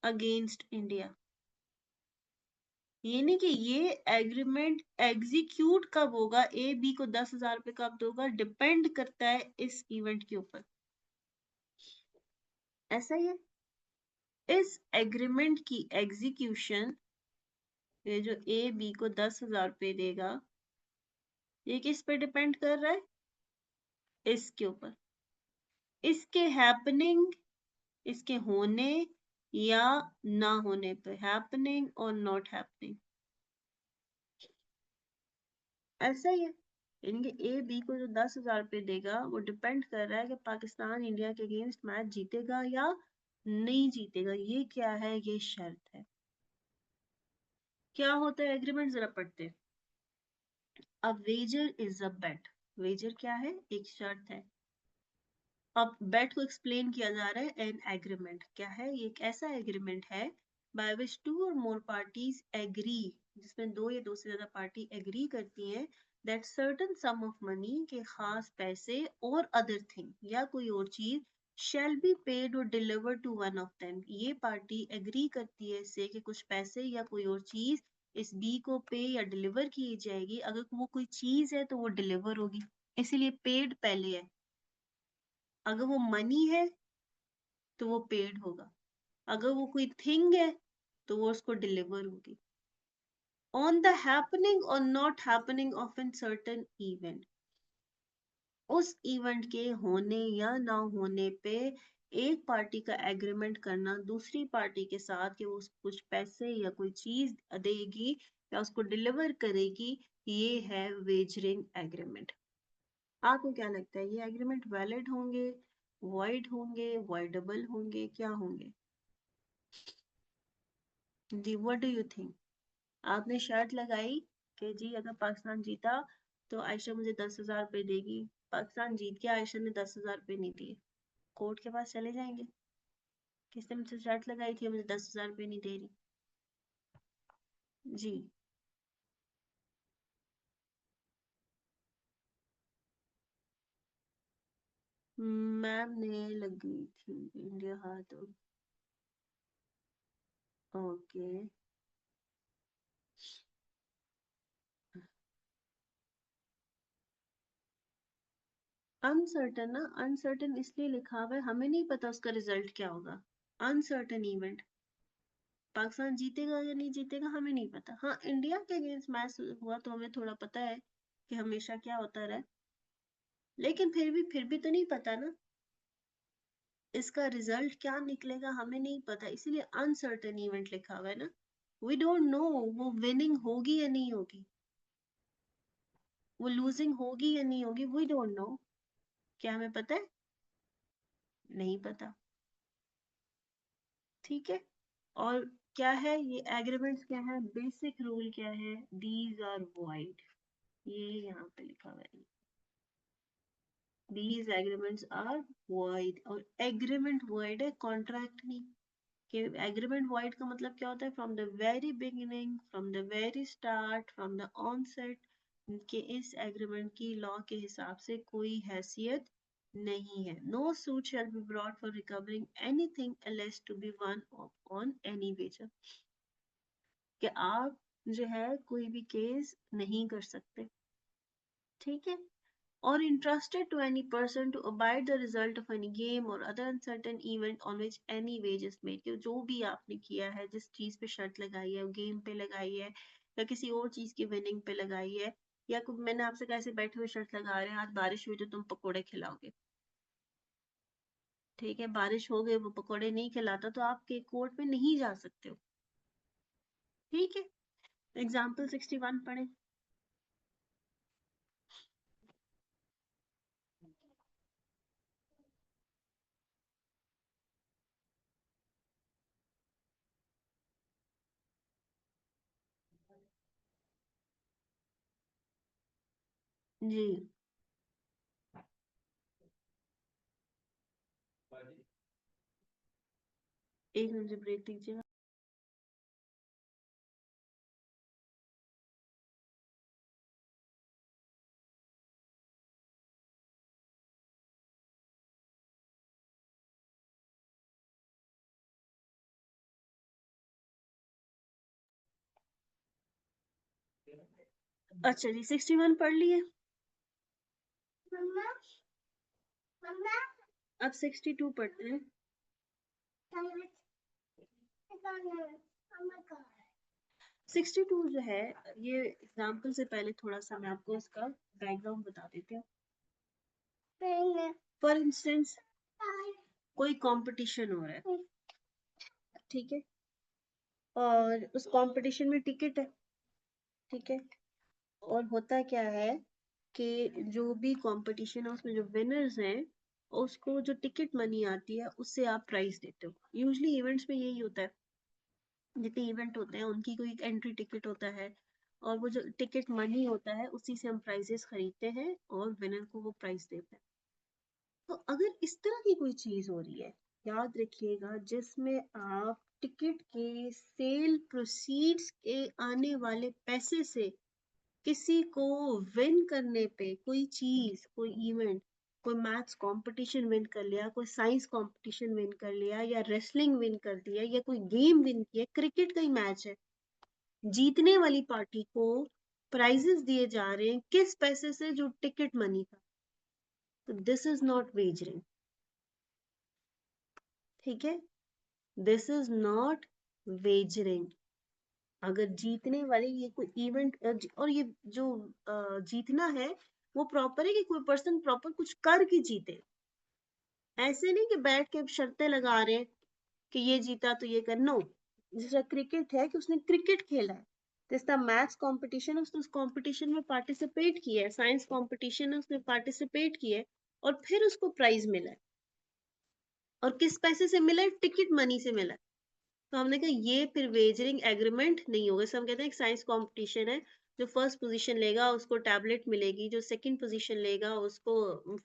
against India. ये नहीं कि ये एग्रीमेंट एग्जीक्यूट कब होगा, ए बी को 10,000 रुपए कब दोगा, डिपेंड करता है इस इवेंट के ऊपर, ऐसा ही है। इस एग्रीमेंट की एग्जीक्यूशन, ये जो ए बी को 10,000 रुपए देगा, ये किस पे डिपेंड कर रहा है, इसके ऊपर, इसके हैपनिंग, इसके होने, या ना होने पे, हैपनिंग और नॉट हैपनिंग, ऐसा ही है। इनके ए बी को जो 10,000 रुपये देगा वो डिपेंड कर रहा है कि पाकिस्तान इंडिया के अगेंस्ट मैच जीतेगा या नहीं जीतेगा। ये क्या है? ये शर्त है। क्या होता है एग्रीमेंट, जरा पढ़ते हैं। A wager is a bet. Wager क्या है? एक शर्त है। अब बेट को एक्सप्लेन किया जा रहा है। एन एग्रीमेंट क्या है? ये एक ऐसा एग्रीमेंट है बाय विच टू और मोर पार्टीज एग्री, जिसमें दो या दो से ज्यादा पार्टी एग्री करती हैं that certain some of money, के खास पैसे और अदर थिंग या कोई और चीज, शैल बी पेड और deliver to one of them. ये पार्टी एग्री करती है इससे कि कुछ पैसे या कोई और चीज इस बी को पे या डिलीवर की जाएगी। अगर वो कोई चीज है तो वो डिलीवर होगी, इसीलिए पेड पहले है। अगर वो मनी है तो वो पेड होगा। अगर वो कोई थिंग है तो वो उसको डिलीवर होगी। ऑन द हैपनिंग और not happening of an certain event, उस इवेंट के होने या ना होने पे एक पार्टी का एग्रीमेंट करना दूसरी पार्टी के साथ कि वो कुछ पैसे या कोई चीज देगी या उसको डिलीवर करेगी, ये है वेजरिंग एग्रीमेंट। आपको क्या लगता है, ये एग्रीमेंट वैलिड होंगे, वॉइड होंगे, वॉइडेबल होंगे, क्या होंगे? जी, व्हाट डू यू थिंक? आपने शर्त लगाई कि जी अगर पाकिस्तान जीता तो आयशा मुझे 10,000 रुपये देगी। पाकिस्तान जीत गया, आयशा ने 10,000 रुपये नहीं दिए, कोर्ट के पास चले जाएंगे? किसने मुझसे शर्त लगाई थी मुझे 10,000 रुपये नहीं दे रही? जी। मैम ने लगी थी इंडिया हाथ। ओके। अनसर्टन ना, अनसर्टन इसलिए लिखा हुआ है, हमें नहीं पता उसका रिजल्ट क्या होगा। अनसर्टन इवेंट, पाकिस्तान जीतेगा या नहीं जीतेगा हमें नहीं पता। हाँ, इंडिया के अगेंस्ट मैच हुआ तो हमें थोड़ा पता है कि हमेशा क्या होता रहा, लेकिन फिर भी तो नहीं पता ना इसका रिजल्ट क्या निकलेगा, हमें नहीं पता, इसीलिए अनसर्टेन इवेंट लिखा हुआ है ना। वी डोंट नो वो विनिंग होगी या नहीं होगी, वो लूजिंग होगी या नहीं होगी, वी डोंट नो। क्या हमें पता है? नहीं पता। ठीक है। और क्या है ये एग्रीमेंट्स, क्या है बेसिक रूल, क्या है? दीज आर वॉइड, ये यहाँ पे लिखा हुआ है। दीज एग्रीमेंट्स आर वॉइड, और एग्रीमेंट वॉइड है, कॉन्ट्रैक्ट नहीं। कि एग्रीमेंट वॉइड का मतलब क्या होता है? From the very beginning, from the very start, from the onset, कि इस एग्रीमेंट की लॉ के हिसाब से कोई हैसियत नहीं है। No suit shall be brought for recovering anything unless to be won on any wager, कि आप जो है कोई भी केस नहीं कर सकते। ठीक है। or entrusted to any person to abide the result of any game or other uncertain event on which any wage is made, कि जो भी आपने किया है, जिस चीज पे शर्त लगाई है, गेम पे लगाई है या किसी और चीज की विनिंग पे लगाई है, या मैंने आपसे कैसे बैठे हुए शर्त लगा रहे हैं आज बारिश हुई तो तुम पकोड़े खिलाओगे, ठीक है, बारिश हो गई वो पकोड़े नहीं खिलाता तो आप के कोर्ट में नहीं जा सकते हो। ठीक है। एग्जाम्पल 61 पढ़े। जी, एक मिनट ब्रेक दीजिएगा। अच्छा जी, 61 पढ़ लिए। अब 62 पढ़ते हैं। 62 जो है, ये एग्जाम्पल से पहले थोड़ा सा मैं आपको इसका बैकग्राउंड बता देती हूँ। फॉर इंस्टेंस कोई कंपटीशन हो रहा है, ठीक है, और उस कंपटीशन में टिकट है, ठीक है, और होता क्या है कि जो भी कंपटीशन है उसमें जो विनर्स हैं उसको जो टिकट मनी आती है उससे आप प्राइस देते हो। यूजली इवेंट्स में यही होता है, जितने इवेंट होते हैं उनकी कोई एंट्री टिकट होता है, और वो जो टिकट मनी होता है उसी से हम प्राइजेस खरीदते हैं और विनर को वो प्राइस देते हैं। तो अगर इस तरह की कोई चीज हो रही है, याद रखिएगा, जिसमें आप टिकट के सेल प्रोसीड्स के आने वाले पैसे से किसी को विन करने पे कोई चीज, कोई इवेंट, कोई मैथ्स कंपटीशन विन कर लिया, कोई साइंस कंपटीशन विन कर लिया, या रेसलिंग विन कर दिया, या कोई गेम विन किया, क्रिकेट का ही मैच है, जीतने वाली पार्टी को प्राइजेस दिए जा रहे हैं किस पैसे से? जो टिकट मनी था। तो दिस इज नॉट वेजरिंग, ठीक है, दिस इज नॉट वेजरिंग। अगर जीतने वाले ये कोई इवेंट, और ये जो जीतना है वो प्रॉपर है कि कोई पर्सन प्रॉपर कुछ करके जीते, ऐसे नहीं कि बैठ के शर्तें लगा रहे हैं कि ये जीता तो ये कर, नो। जैसा क्रिकेट है कि उसने क्रिकेट खेला है, जैसा मैथ्स कंपटीशन है उसने उस कंपटीशन में पार्टिसिपेट किया है, साइंस कंपटीशन है उसने पार्टिसिपेट किया है, और फिर उसको प्राइज मिला है, और किस पैसे से मिला है? टिकट मनी से मिला है। तो हमने कहा ये फिर वेजरिंग एग्रीमेंट नहीं होगा। जैसे हम कहते हैं एक साइंस कंपटीशन है, जो फर्स्ट पोजीशन लेगा उसको टैबलेट मिलेगी, जो सेकंड पोजीशन लेगा उसको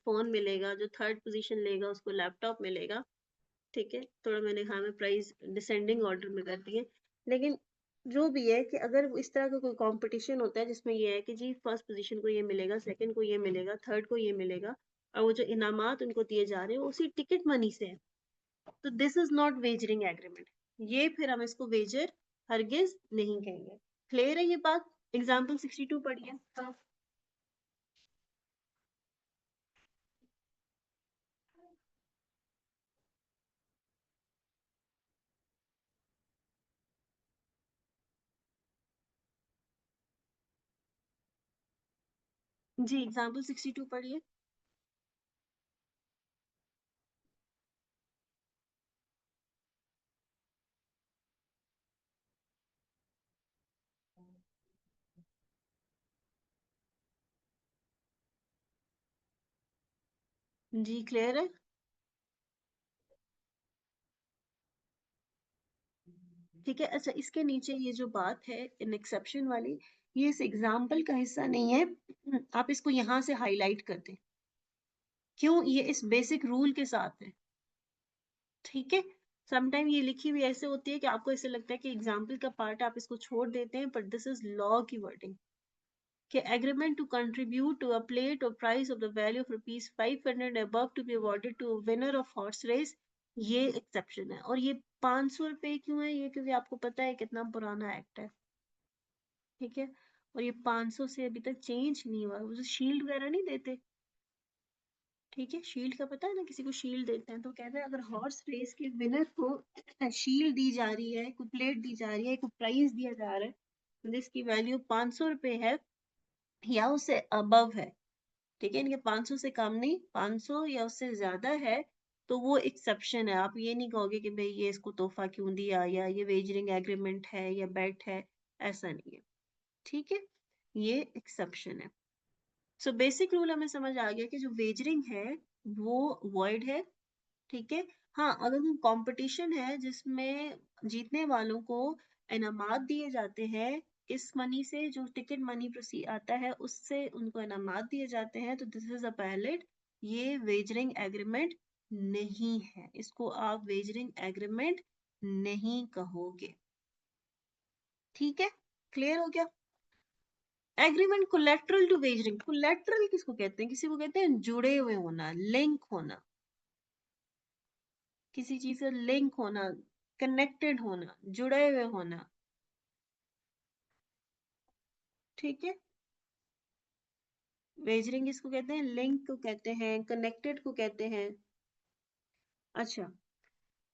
फोन मिलेगा, जो थर्ड पोजीशन लेगा उसको लैपटॉप मिलेगा, ठीक है। थोड़ा मैंने हाँ में प्राइस डिसेंडिंग ऑर्डर में कर दिए, लेकिन जो भी है कि अगर इस तरह का कोई कंपटीशन होता है जिसमें ये है कि जी फर्स्ट पोजीशन को ये मिलेगा, सेकंड को ये मिलेगा, थर्ड को ये मिलेगा, और वो जो इनामात उनको दिए जा रहे हैं वो उसी टिकट मनी से है, तो this is not wagering agreement. ये फिर हम इसको वेजर हरगिज नहीं कहेंगे। क्लियर है ये बात? एग्जाम्पल 62 पढ़िए। हाँ। जी एग्जाम्पल 62 पढ़िए। जी क्लियर है? ठीक है, अच्छा इसके नीचे ये जो बात है इन एक्सेप्शन वाली, ये इस एग्जाम्पल का हिस्सा नहीं है, आप इसको यहाँ से हाईलाइट कर दें। क्यों? ये इस बेसिक रूल के साथ है, ठीक है। समटाइम ये लिखी हुई ऐसे होती है कि आपको ऐसे लगता है कि एग्जाम्पल का पार्ट आप इसको छोड़ देते हैं, बट दिस इज लॉ की वर्डिंग, कि agreement to contribute to a plate or prize of the value of rupees 500 above to be awarded to a winner of horse race, ये एक्सेप्शन है। और ये 500 रुपए क्यों है? ये क्योंकि आपको पता है कितना पुराना एक्ट है, ठीक है, और ये 500 से अभी तक चेंज नहीं हुआ। वो शील्ड वगैरह नहीं देते, ठीक है, शील्ड का पता है ना, किसी को शील्ड देते हैं, तो कहते हैं अगर हॉर्स रेस के विनर को शील्ड दी जा रही है, कोई प्लेट दी जा रही है, कोई प्राइज दिया जा रहा है जिसकी वैल्यू 500 रुपए है या उससे अबव है, ठीक है, इनके 500 से कम नहीं, 500 या उससे ज्यादा है, तो वो एक्सेप्शन है। आप ये नहीं कहोगे कि भाई ये इसको तोहफा क्यों दिया, या ये वेजरिंग एग्रीमेंट है या बेट है, ऐसा नहीं है, ठीक है, ये एक्सेप्शन है। सो बेसिक रूल हमें समझ आ गया कि जो वेजरिंग है वो वॉइड है, ठीक है। हाँ, अगर कोई कंपटीशन है जिसमें जीतने वालों को इनामात दिए जाते हैं, इस मनी से जो टिकट मनी प्रोसी आता है उससे उनको इनामात दिए जाते हैं, तो दिस इज अ पैलेट, ये वेजरिंग एग्रीमेंट नहीं है, इसको आप वेजरिंग एग्रीमेंट नहीं कहोगे, ठीक है, क्लियर हो गया? Agreement collateral to wagering, collateral किसको कहते हैं? किसी को कहते हैं जुड़े हुए होना, लिंक होना, किसी चीज से लिंक होना, कनेक्टेड होना, जुड़े हुए होना, ठीक है। वेजरिंग इसको कहते हैं, लिंक को कहते हैं, कनेक्टेड को कहते हैं। अच्छा,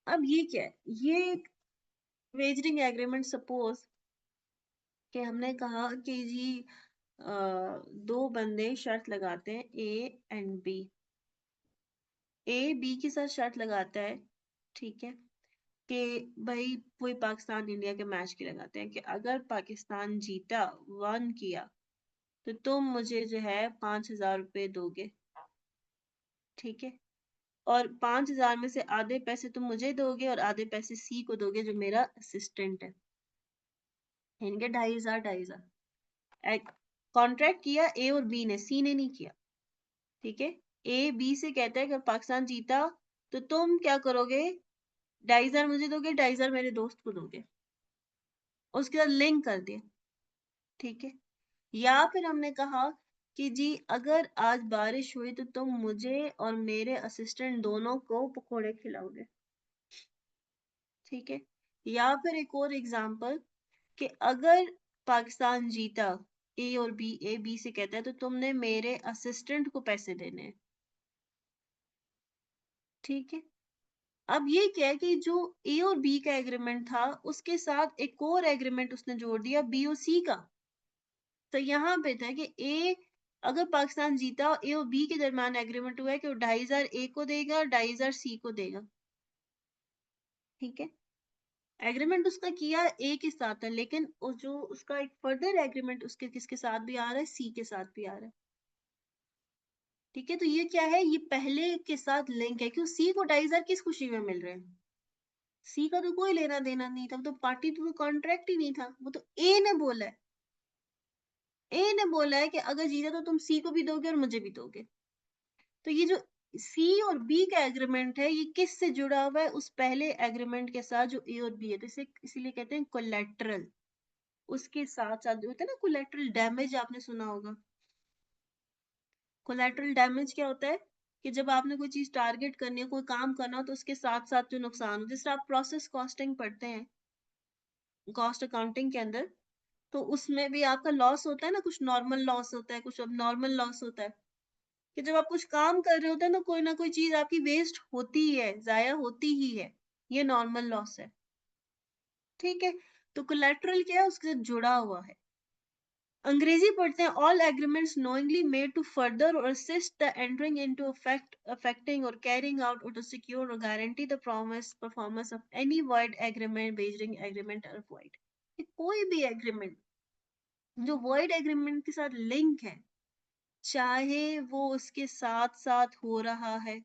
अब ये क्या है? ये एक वेजरिंग एग्रीमेंट, सपोज कि हमने कहा कि जी दो बंदे शर्त लगाते हैं, A and B, A B के साथ शर्त लगाता है, ठीक है, कि भाई वही पाकिस्तान इंडिया के मैच की लगाते हैं कि अगर पाकिस्तान जीता, वन किया, तो तुम मुझे जो है 5,000 रुपये दोगे, ठीक है। और 5,000 में से आधे पैसे तुम मुझे दोगे और आधे पैसे सी को दोगे जो मेरा असिस्टेंट है। इनके 2,500 2,500 कॉन्ट्रैक्ट किया ए और बी ने, सी ने नहीं किया, ठीक है। ए बी से कहता है कि पाकिस्तान जीता तो तुम क्या करोगे, 2,500 मुझे दोगे, 2,500 मेरे दोस्त को दोगे। उसके साथ लिंक कर दिया, ठीक है। या फिर हमने कहा कि जी अगर आज बारिश हुई तो तुम मुझे और मेरे असिस्टेंट दोनों को पकोड़े खिलाओगे, ठीक है। या फिर एक और एग्जांपल कि अगर पाकिस्तान जीता, ए और बी, ए बी से कहता है तो तुमने मेरे असिस्टेंट को पैसे देने हैं, ठीक है। अब ये क्या है कि जो ए और बी का एग्रीमेंट था उसके साथ एक और एग्रीमेंट उसने जोड़ दिया बी और सी का। तो यहाँ पे था कि ए, अगर पाकिस्तान जीता, ए और बी के दरमियान एग्रीमेंट हुआ है कि वो 2,500 ए को देगा, 2,500 सी को देगा, ठीक है। एग्रीमेंट उसका किया ए के साथ है, लेकिन जो उसका एक फर्दर एग्रीमेंट उसके किसके साथ भी आ रहा है, सी के साथ भी आ रहा है, ठीक है। तो ये क्या है, ये पहले के साथ लिंक है। क्यों, सी को 2,500 किस खुशी में मिल रहे हैं, सी का तो कोई लेना देना नहीं था, वो तो पार्टी, तो कॉन्ट्रैक्ट ही नहीं था, वो तो ए ने बोला है। ए ने बोला है कि अगर जीता तो तुम सी को भी दोगे और मुझे भी दोगे। तो ये जो सी और बी का एग्रीमेंट है, ये किस से जुड़ा हुआ है, उस पहले एग्रीमेंट के साथ जो ए और बी है। तो इसे इसीलिए कहते हैं कोलेट्रल। उसके साथ साथ जो होता है ना, कोलेट्रल डैमेज आपने सुना होगा। कोलेट्रल डैमेज क्या होता है कि जब आपने कोई चीज टारगेट करनी है, कोई काम करना हो, तो उसके साथ साथ जो नुकसान हो, जैसे आप प्रोसेस कॉस्टिंग पढ़ते हैं कॉस्ट अकाउंटिंग के अंदर, तो उसमें भी आपका लॉस होता है ना, कुछ नॉर्मल लॉस होता है, कुछ अब नॉर्मल लॉस होता है। कि जब आप कुछ काम कर रहे होते हैं तो कोई ना कोई चीज आपकी वेस्ट होती ही है, जाया होती ही है, ये नॉर्मल लॉस है, ठीक है। तो कोलेटरल क्या है, उसके साथ जुड़ा हुआ है। अंग्रेजी पढ़ते हैं, all agreements knowingly made to further और assist the entering into effect affecting और कैरिंग आउट और टू सिक्योर और guarantee the promise performance of any void agreement wagering agreement और वॉइड। कोई भी एग्रीमेंट जो वॉइड एग्रीमेंट के साथ लिंक है, चाहे वो उसके साथ साथ हो रहा है,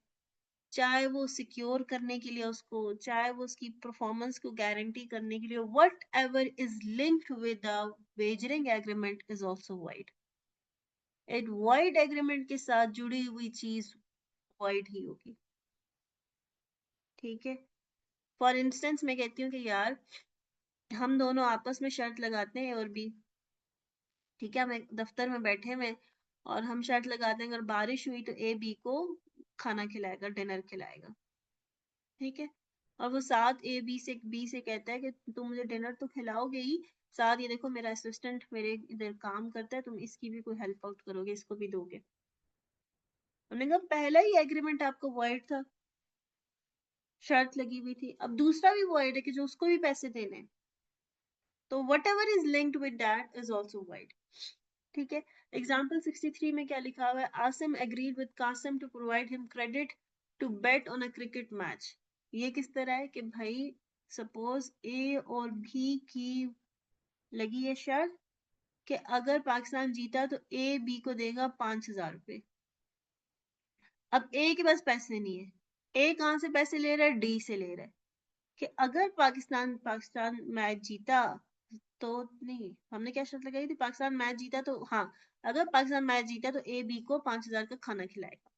चाहे वो सिक्योर करने के लिए उसको, चाहे वो उसकी परफॉर्मेंस को गारंटी करने के लिए, what ever is linked with the wagering agreement is also wide. एक वाइड एग्रीमेंट के साथ जुड़ी हुई चीज वाइड ही होगी, ठीक है। फॉर इंस्टेंस मैं कहती हूँ कि यार हम दोनों आपस में शर्त लगाते हैं, और भी ठीक है, हम दफ्तर में बैठे हुए और हम शर्त लगाते हैं अगर बारिश हुई तो ए बी को खाना खिलाएगा, डिनर खिलाएगा, ठीक है। और वो साथ ए बी से कहता है कि तुम मुझे डिनर तो खिलाओगे ही, साथ ये देखो मेरा असिस्टेंट मेरे इधर काम करता है, तुम इसकी भी कोई हेल्प आउट करोगे, इसको भी दोगे। उन्होंने कहा पहला ही एग्रीमेंट आपको वॉइड था, शर्त लगी हुई थी, अब दूसरा भी वॉइड है कि जो उसको भी पैसे देने हैं, तो whatever is linked with that is also void, ठीक है। एग्जाम्पल 63 में क्या लिखा हुआ है, Asim agreed with Kasim to provide him credit to bet on a cricket match. ये किस तरह है कि भाई सपोज ए और बी की लगी है शर्त कि अगर पाकिस्तान जीता तो ए बी को देगा 5,000 रुपये। अब ए के पास पैसे नहीं है, ए कहाँ से पैसे ले रहा है, डी से ले रहा है, कि अगर पाकिस्तान पाकिस्तान मैच जीता तो, नहीं हमने क्या शर्त लगाई थी, पाकिस्तान मैच जीता तो, हाँ, अगर पाकिस्तान मैच जीता तो ए बी को 5,000 का खाना खिलाएगा।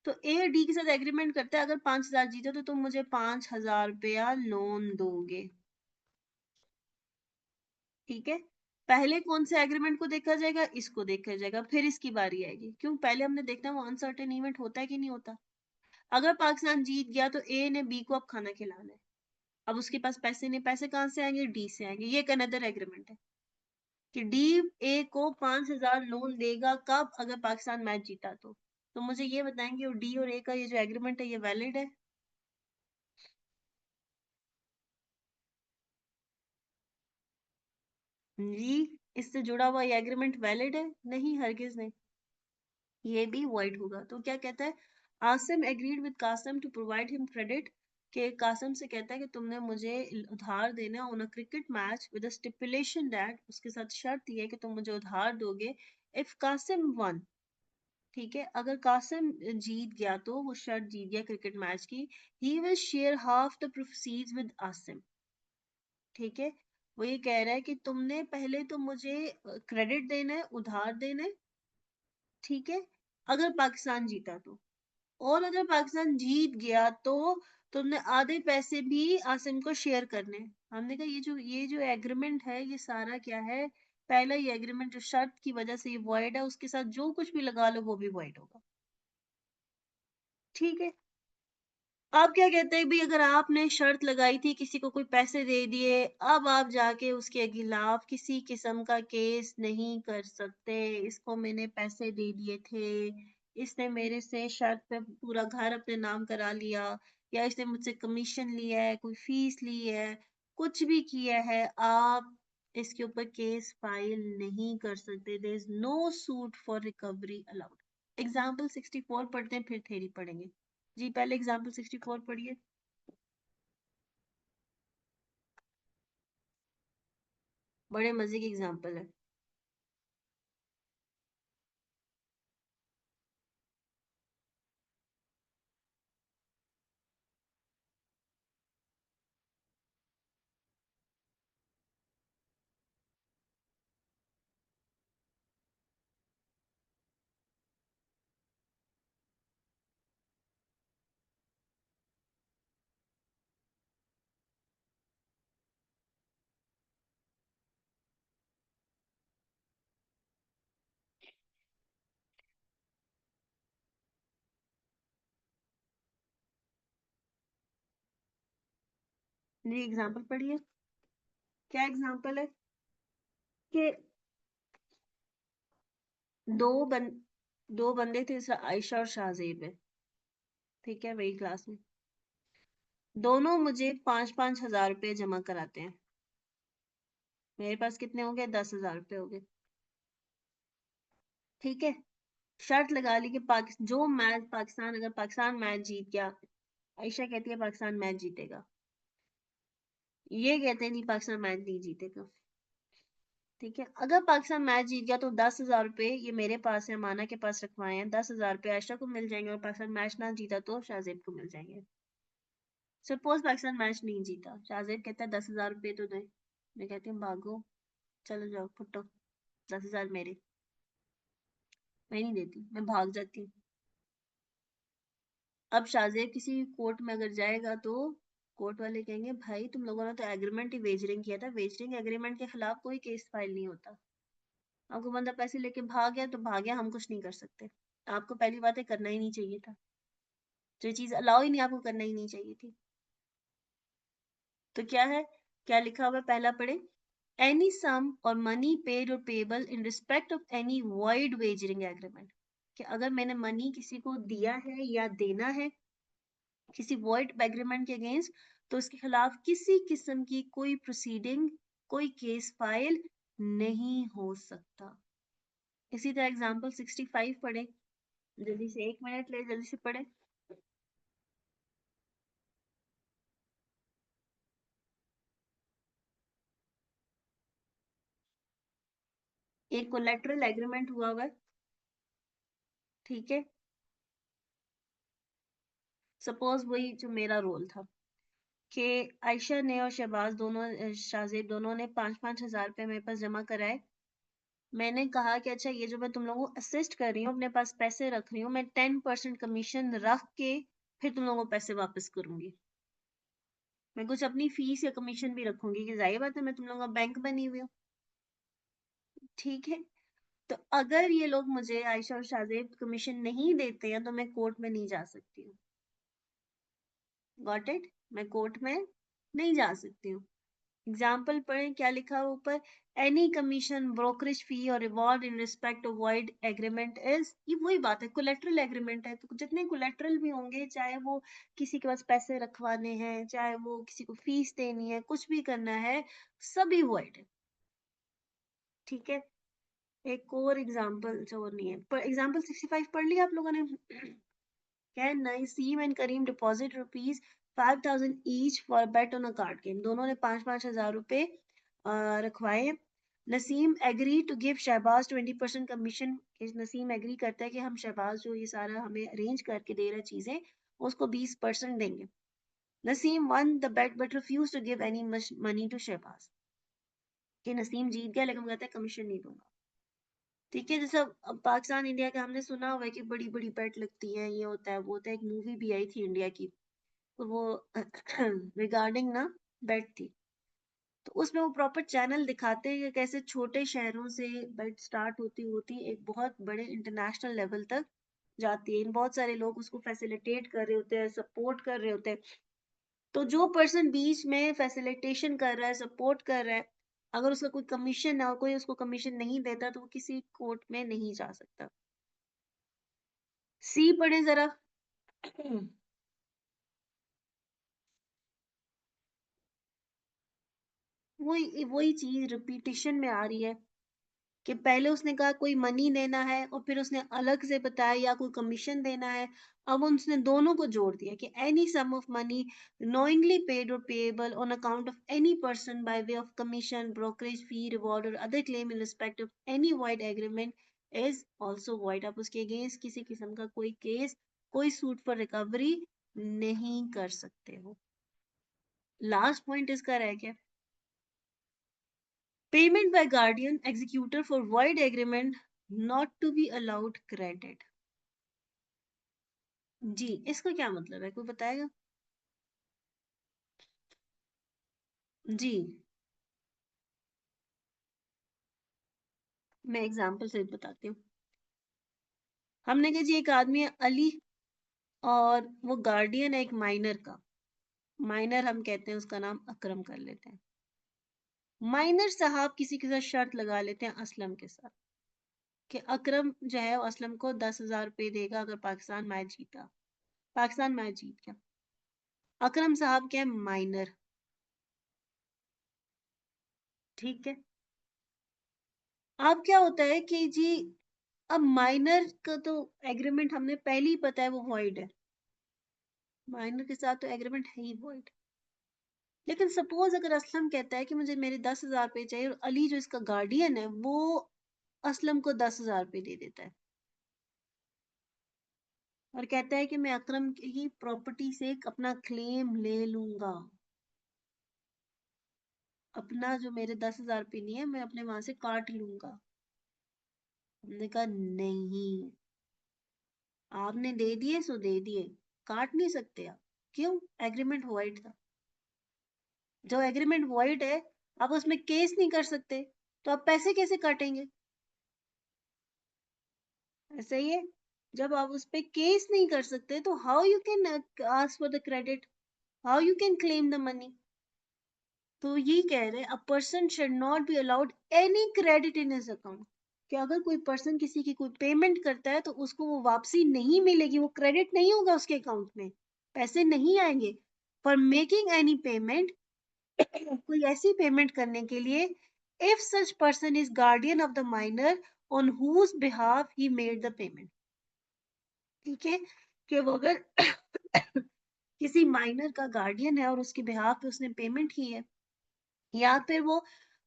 तो ए डी के साथ एग्रीमेंट करता है, अगर 5,000 जीता तो तुम मुझे 5,000 रुपया लोन दोगे, ठीक है। पहले कौन से एग्रीमेंट को देखा जाएगा, इसको देखा जाएगा, फिर इसकी बारी आएगी। क्यों, पहले हमने देखना है वो अनसर्टेन इवेंट होता है कि नहीं होता। अगर पाकिस्तान जीत गया तो ए ने बी को अब खाना खिलाना है, अब उसके पास पैसे नहीं, पैसे कहाँ से आएंगे, डी से आएंगे। ये एक अनदर एग्रीमेंट है कि डी ए को 5,000 लोन देगा, कब, अगर पाकिस्तान मैच जीता तो मुझे ये बताएंगे वो डी और ए का ये जो एग्रीमेंट है ये वैलिड है। जी, इससे जुड़ा हुआ ये एग्रीमेंट वैलिड है, नहीं, हरगिज नहीं, ये भी वॉइड होगा। तो क्या कहता है, Asim agreed with Kasim to provide him credit, कि कासिम से कहता है कि तुमने मुझे उधार देना on a cricket match with stipulation that, उसके साथ शर्त ये है कि तुम मुझे उधार दोगे इफ कासिम वन। ठीक है, अगर कासिम जीत गया तो वो शर्त जीत गया क्रिकेट मैच की, he will share half the proceeds with Asim. ठीक है, वो ये कह रहा है कि तुमने पहले तो मुझे क्रेडिट देना है, उधार देना है। ठीक है, अगर पाकिस्तान जीता तो, और अगर पाकिस्तान जीत गया तो तुमने आधे पैसे भी आसिम को शेयर करने हैं। हमने कहा ये जो एग्रीमेंट है ये सारा क्या है, पहला ये एग्रीमेंट जो शर्त की वजह से ये वॉइड है, उसके साथ जो कुछ भी लगा लो वो भी वॉइड होगा। ठीक है, आप क्या कहते हैं भाई, अगर आपने शर्त लगाई थी, किसी को कोई पैसे दे दिए, अब आप जाके उसके खिलाफ किसी किस्म का केस नहीं कर सकते, इसको मैंने पैसे दे दिए थे, इसने मेरे से शर्त पे पूरा घर अपने नाम करा लिया, या इसने मुझसे कमीशन लिया है, कोई फीस ली है, कुछ भी किया है, आप इसके ऊपर केस फाइल नहीं कर सकते। There is no suit for recovery allowed. Example 64 पढ़ते हैं, फिर थ्योरी पढ़ेंगे। जी पहले एग्जाम्पल 64 पढ़िए। बड़े मजे की एग्जाम्पल है। जी एग्जाम्पल पढ़िए। क्या एग्जाम्पल है कि दो बन दो बंदे थे, आयशा और शाहजेब है। ठीक है, वही क्लास में दोनों मुझे 5-5 हजार रुपये जमा कराते हैं। मेरे पास कितने हो गए, 10 हजार रुपये हो गए। ठीक है, शर्त लगा ली कि जो मैच पाकिस्तान, अगर पाकिस्तान मैच जीत गया, आयशा कहती है पाकिस्तान मैच जीतेगा, ये कहते हैं नहीं पाकिस्तान मैच नहीं जीतेगा। ठीक है, अगर पाकिस्तान मैच जीत गया तो 10 हजार रुपये ये मेरे पास है, माना के पास रखवाए हैं, 10 हजार रुपये आयशा को मिल जाएंगे, और पाकिस्तान मैच ना जीता तो शाहजेब को मिल जाएंगे। सपोज पाकिस्तान मैच नहीं जीता, शाहजेब कहता है 10 हजार रुपये तो दे, मैं कहती हूँ भागो, चलो जाओ फुटो, 10 हजार मेरे। मैं नहीं देती, मैं भाग जाती हूँ। अब शाहजेब किसी कोर्ट में अगर जाएगा तो कोर्ट वाले कहेंगे भाई तुम लोगों ने तो एग्रीमेंट ही वेजरिंग किया था, वेजरिंग एग्रीमेंट के खिलाफ कोई केस फाइल नहीं होता। आपको बंदा पैसे लेके भाग गया तो भाग गया, हम कुछ नहीं कर सकते। आपको पहली बात है करना ही नहीं चाहिए था, जो चीज अलाउ ही नहीं, आपको करना ही नहीं चाहिए थी। तो क्या है, क्या लिखा हुआ है, पहला पढ़े। एनी सम और मनी पेड और payable in respect of any void wagering agreement, कि अगर मैंने मनी किसी को दिया है या देना है किसी वॉइड एग्रीमेंट के अगेंस्ट, तो उसके खिलाफ किसी किस्म की कोई प्रोसीडिंग, कोई केस फाइल नहीं हो सकता। इसी तरह एग्जाम्पल 65 पढ़े, जल्दी से, 1 मिनट ले, जल्दी से पढ़े। एक कोलेटरल एग्रीमेंट हुआ हुआ है। ठीक है, सपोज वही जो मेरा रोल था कि आयशा ने और शहबाज दोनों, शाहजेब दोनों ने 5-5 हजार रुपये मेरे पास जमा कराए। मैंने कहा कि अच्छा ये जो मैं तुम लोगों को असिस्ट कर रही हूँ, अपने पास पैसे रख रही हूँ, मैं 10% कमीशन रख के फिर तुम लोगों को पैसे वापस करूंगी। मैं कुछ अपनी फीस या कमीशन भी रखूंगी, कि जाहिर बात है मैं तुम लोगों का बैंक बनी हुई हूँ। ठीक है, तो अगर ये लोग मुझे, आयशा और शाहजेब, कमीशन नहीं देते हैं तो मैं कोर्ट में नहीं जा सकती हूँ। गॉट इट, मैं कोर्ट में नहीं जा सकती हूँ। एग्जाम्पल पढ़ें, क्या लिखा हुआ ऊपर। एनी कमीशन, ब्रोकरेज फी और reward in respect of void agreement is, ये वही बात है, कोलेट्रल एग्रीमेंट है, तो जितने कोलेट्रल भी होंगे, चाहे वो किसी के पास पैसे रखवाने हैं, चाहे वो किसी को फीस देनी है, कुछ भी करना है, सभी वॉइड है। ठीक है, एक और एग्जाम्पल जो नहीं है, पर एग्जाम्पल 65 पढ़ लिया आप लोगों ने। Can Naseem and Karim deposit ₹5,000 each for bet on a card game? दोनों ने 5,000 रुपए रखवाए। Naseem agree to give Shahbaz 20% commission. Naseem agree करता है कि हम शहबाज जो ये सारा हमें अरेंज करके दे रहा है चीजें, उसको 20% देंगे। Naseem won the bet but refuse to give any money to Shahbaz. कि नसीम जीत गया लेकिन वो कहता है कमीशन नहीं दूंगा। ठीक है, जैसे अब पाकिस्तान इंडिया का हमने सुना हुआ है कि बड़ी बड़ी बेट लगती हैं, ये होता है वो होता है। एक मूवी भी आई थी इंडिया की, तो वो रिगार्डिंग ना बेट थी, तो उसमें वो प्रॉपर चैनल दिखाते हैं कि कैसे छोटे शहरों से बेट स्टार्ट होती होती एक बहुत बड़े इंटरनेशनल लेवल तक जाती है। इन बहुत सारे लोग उसको फैसिलिटेट कर रहे होते हैं, सपोर्ट कर रहे होते हैं। तो जो पर्सन बीच में फैसिलिटेशन कर रहा है, सपोर्ट कर रहा है, अगर उसका कोई कमीशन ना हो, कोई उसको कमीशन नहीं देता, तो वो किसी कोर्ट में नहीं जा सकता। सी पढ़े जरा। वही वही चीज रिपीटिशन में आ रही है कि पहले उसने कहा कोई मनी देना है, और फिर उसने अलग से बताया या कोई कमीशन देना है। अब उसने दोनों को जोड़ दिया कि any sum of money knowingly paid or payable on account of any person by way of commission, brokerage fee, reward or other claim in respect of any void agreement is also void। आप उसके against किसी किस्म का कोई case, कोई suit for recovery नहीं कर सकते हो। लास्ट पॉइंट इसका रह गया, payment by guardian executor for void agreement not to be allowed credit। जी, इसका क्या मतलब है, कोई बताएगा? जी, मैं एग्जांपल से बताती हूँ। हमने कहा जी एक आदमी है अली, और वो गार्डियन है एक माइनर का। माइनर हम कहते हैं, उसका नाम अकरम कर लेते हैं। माइनर साहब किसी के साथ शर्त लगा लेते हैं असलम के साथ कि अकरम जो है वो असलम को 10,000 रुपये देगा अगर पाकिस्तान मैच जीता। पाकिस्तान मैच जीत गया। अकरम साहब क्या है, माइनर। ठीक है, अब क्या होता है कि जी अब माइनर का तो एग्रीमेंट हमने पहले ही पता है वो वॉइड है। माइनर के साथ तो एग्रीमेंट है ही वॉइड। लेकिन सपोज अगर असलम कहता है कि मुझे मेरे 10,000 रुपये चाहिए, और अली जो इसका गार्डियन है वो असलम को 10,000 रुपये दे देता है, और कहता है कि मैं अकरम की प्रॉपर्टी से एक अपना क्लेम ले लूंगा। अपना जो मेरे 10,000 रुपये नहीं है, मैं अपने वहां से काट लूंगा। हमने कहा नहीं, आपने दे दिए सो दे दिए, काट नहीं सकते आप। क्यों? एग्रीमेंट वॉइड था। जो एग्रीमेंट वॉइड है, आप उसमें केस नहीं कर सकते, तो आप पैसे कैसे काटेंगे? ऐसा ही है, जब आप उस पे केस नहीं कर सकते, तो how you can ask for the credit, how you can claim the money? तो ये कह रहे हैं a person should not be allowed any credit in his account, कि अगर कोई पर्सन किसी की कोई पेमेंट करता है तो उसको वो वापसी नहीं मिलेगी, वो क्रेडिट नहीं होगा उसके अकाउंट में, पैसे नहीं आएंगे। फॉर मेकिंग एनी पेमेंट, कोई ऐसी पेमेंट करने के लिए, if such person is guardian of the minor on whose behalf he made the payment. ठीक है, कि वो अगर किसी माइनर का गार्डियन है और उसके बिहाफ पे उसने पेमेंट की है, या फिर वो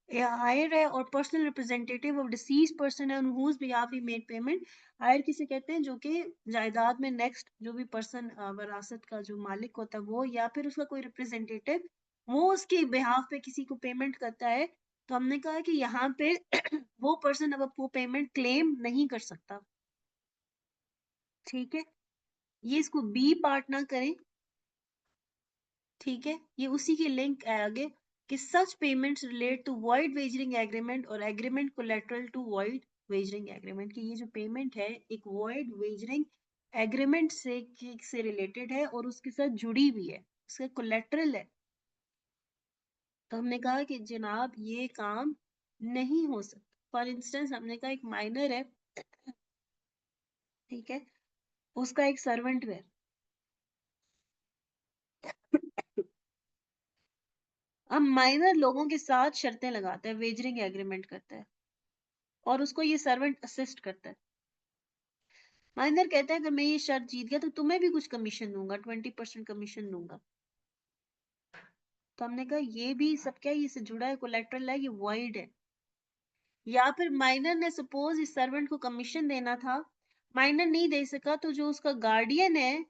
हायर है और personal representative of deceased person है, on whose behalf he made payment. Heir किसे कहते हैं? जो कि जायदाद में नेक्स्ट जो भी पर्सन वरासत का जो मालिक होता है वो, या फिर उसका कोई रिप्रेजेंटेटिव, वो उसके बिहाफ पे किसी को पेमेंट करता है। तो हमने कहा कि यहाँ पे वो पर्सन अब वो पेमेंट क्लेम नहीं कर सकता। ठीक है, ये इसको बी पार्ट ना करें। ठीक है, ये उसी की लिंक है आगे कि such payments relate to void wagering agreement और agreement collateral to void wagering agreement, की ये जो पेमेंट है एक वॉइड वेजरिंग एग्रीमेंट से रिलेटेड है और उसके साथ जुड़ी हुई है, उसका कोलेटरल है। तो हमने कहा कि जनाब ये काम नहीं हो सकता। फॉर इंस्टेंस हमने कहा एक माइनर है, ठीक है, उसका एक सर्वेंट है, अब माइनर लोगों के साथ शर्तें लगाता है, वेजरिंग एग्रीमेंट करता है, और उसको ये सर्वेंट असिस्ट करता है। माइनर कहता है अगर मैं ये शर्त जीत गया तो तुम्हें भी कुछ कमीशन दूंगा, 20% कमीशन दूंगा। तो हमने कहा ये भी सब क्या, ये से जुड़ा है, कोलेटरल है, ये वॉइड है। या फिर माइनर ने सपोज इस सर्वेंट को कमीशन देना था, माइनर नहीं दे सका, तो जो उसका गार्डियन है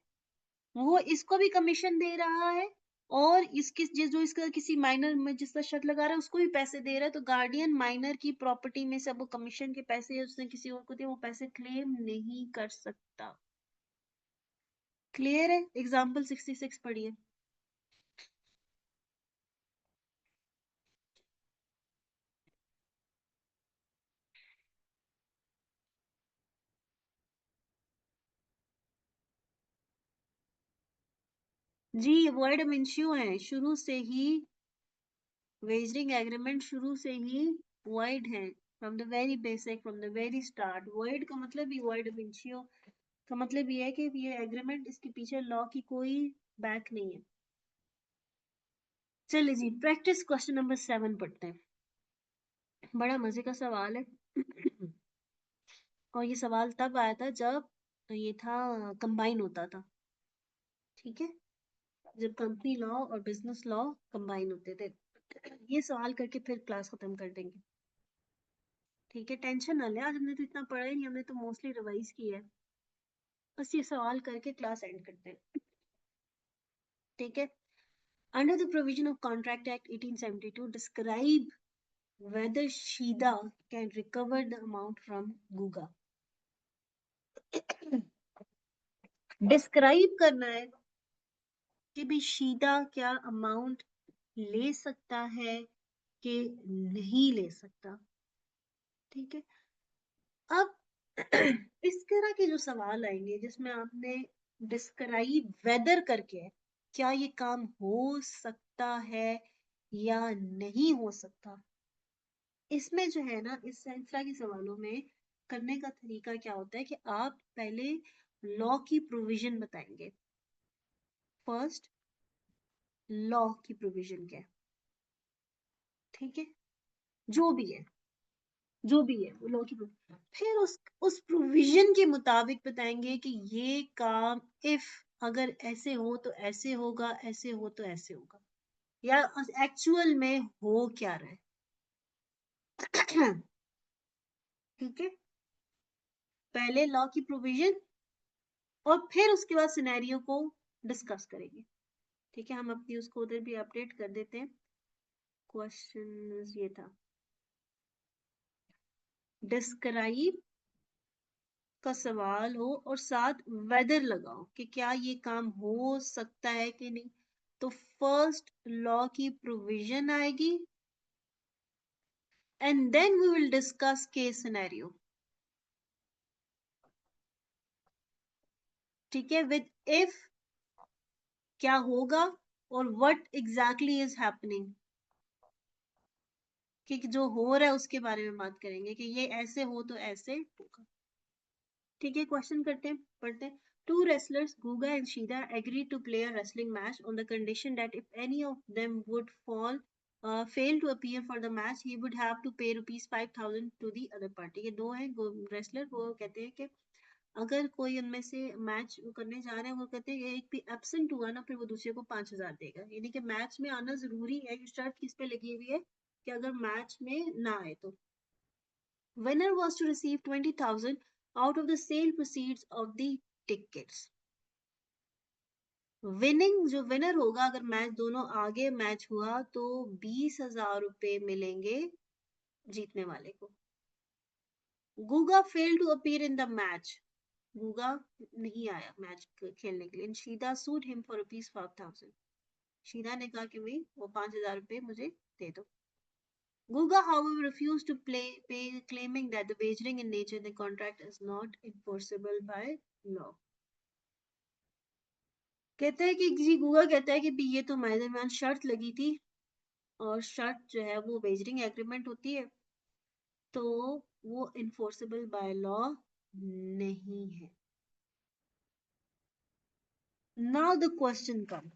वो इसको भी कमीशन दे रहा है, और इसकी जो इसका किसी माइनर में जिसका शर्त लगा रहा है उसको भी पैसे दे रहा है, तो गार्डियन माइनर की प्रॉपर्टी में से वो कमीशन के पैसे उसने किसी और को दिए, वो पैसे क्लेम नहीं कर सकता। क्लियर है? एग्जाम्पल 66 पढ़िए। जी वर्ड मिंशियो है, शुरू से ही वेजरिंग एग्रीमेंट शुरू से ही void है, from the very basic, from the very start. void का मतलब ही वर्ड मिंशियो का मतलब ये है कि ये एग्रीमेंट, इसके पीछे लॉ की कोई बैक नहीं है। चलिए जी, प्रैक्टिस क्वेश्चन नंबर 7 पढ़ते हैं। बड़ा मजे का सवाल है और ये सवाल तब आया था जब ये था, कंबाइन होता था, ठीक है, जब कंपनी लॉ और बिजनेस लॉ कंबाइन होते थे। ये सवाल करके फिर क्लास खत्म कर देंगे, ठीक है, टेंशन ना ले, आज हमने तो इतना पढ़ा ही नहीं, हमने तो मोस्टली रिवाइज किया है, बस ये सवाल करके क्लास एंड करते हैं, ठीक है। Under the provision of contract act 1872 describe whether Shida can recover the amount from Guga. Describe करना है कि भी शीदा क्या अमाउंट ले सकता है कि नहीं ले सकता, ठीक है। अब इस तरह के जो सवाल आएंगे जिसमें आपने डिस्क्राइब वेदर करके है, क्या ये काम हो सकता है या नहीं हो सकता, इसमें जो है ना, इस तरह के सवालों में करने का तरीका क्या होता है कि आप पहले लॉ की प्रोविजन बताएंगे। फर्स्ट लॉ की प्रोविजन क्या है, ठीक है, जो भी है, जो भी है वो लॉ की प्रोविजन, फिर उस प्रोविजन के मुताबिक बताएंगे कि ये काम इफ अगर ऐसे हो तो ऐसे होगा, ऐसे हो तो ऐसे होगा, या एक्चुअल में हो क्या रहा है ठीक है, पहले लॉ की प्रोविजन और फिर उसके बाद सिनेरियो को डिस्कस करेंगे, ठीक है। हम अपनी उसको उधर भी अपडेट कर देते हैं। क्वेश्चन ये था, डिस्क्राइब का सवाल हो और साथ वेदर लगाओ कि क्या ये काम हो सकता है कि नहीं, तो फर्स्ट लॉ की प्रोविजन आएगी and then we will discuss case scenario, ठीक है, विद इफ क्या होगा और व्हाट एग्जैक्टली इज हैपनिंग, कि जो हो रहा है उसके बारे में बात करेंगे कि ये ऐसे हो तो ऐसे होगा, ठीक है। क्वेश्चन करते हैं, पढ़ते हैं। Two wrestlers, Guga and Shida, agreed to play a wrestling match on the condition that if any of them would fail to appear for the match, he would have to pay rupees 5,000 to the other party. ये दो हैं wrestler, वो कहते हैं कि अगर कोई उनमें से मैच करने जा रहे हैं, वो कहते हैं एक भी एब्सेंट हुआ ना, फिर वो दूसरे को 5,000 देगा, यानी कि मैच में आना जरूरी है। शर्त किस पे लगी हुई है कि अगर मैच में ना आए तो winner was to receive 20,000 out of the sale proceeds of the tickets. Winning जो विनर होगा, अगर मैच दोनों आगे मैच हुआ तो 20,000 रुपए मिलेंगे जीतने वाले को। Guga fail to appear in the match, Guga नहीं आया मैच खेलने के लिए। शीदा सूड हिम फॉर ₹5,000, शीदा ने कहा कि भाई वो 5,000 रुपए मुझे दे दो। Guga, however, refused to pay, claiming that the wagering in nature the contract is not enforceable by law. कहते हैं कि जी, गुगा कहता है कि भी ये तो हमारे दरमियान शर्त लगी थी और शर्त जो है वो वेजरिंग एग्रीमेंट होती है, तो वो इन्फोर्सेबल बाय लॉ नहीं है। नाउ द क्वेश्चन कम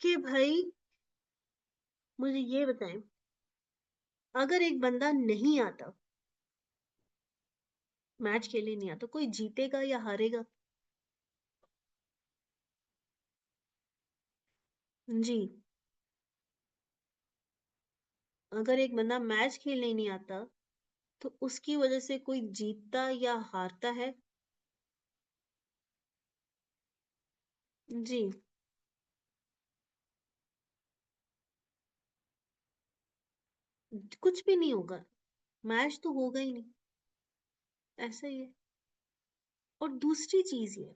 कि भाई मुझे ये बताएं, अगर एक बंदा नहीं आता मैच खेलने नहीं आता, कोई जीतेगा या हारेगा? जी। अगर एक बंदा मैच खेलने ही नहीं आता, तो उसकी वजह से कोई जीतता या हारता है? जी। कुछ भी नहीं होगा, मैच तो होगा ही नहीं, ऐसा ही है। और दूसरी चीज ये,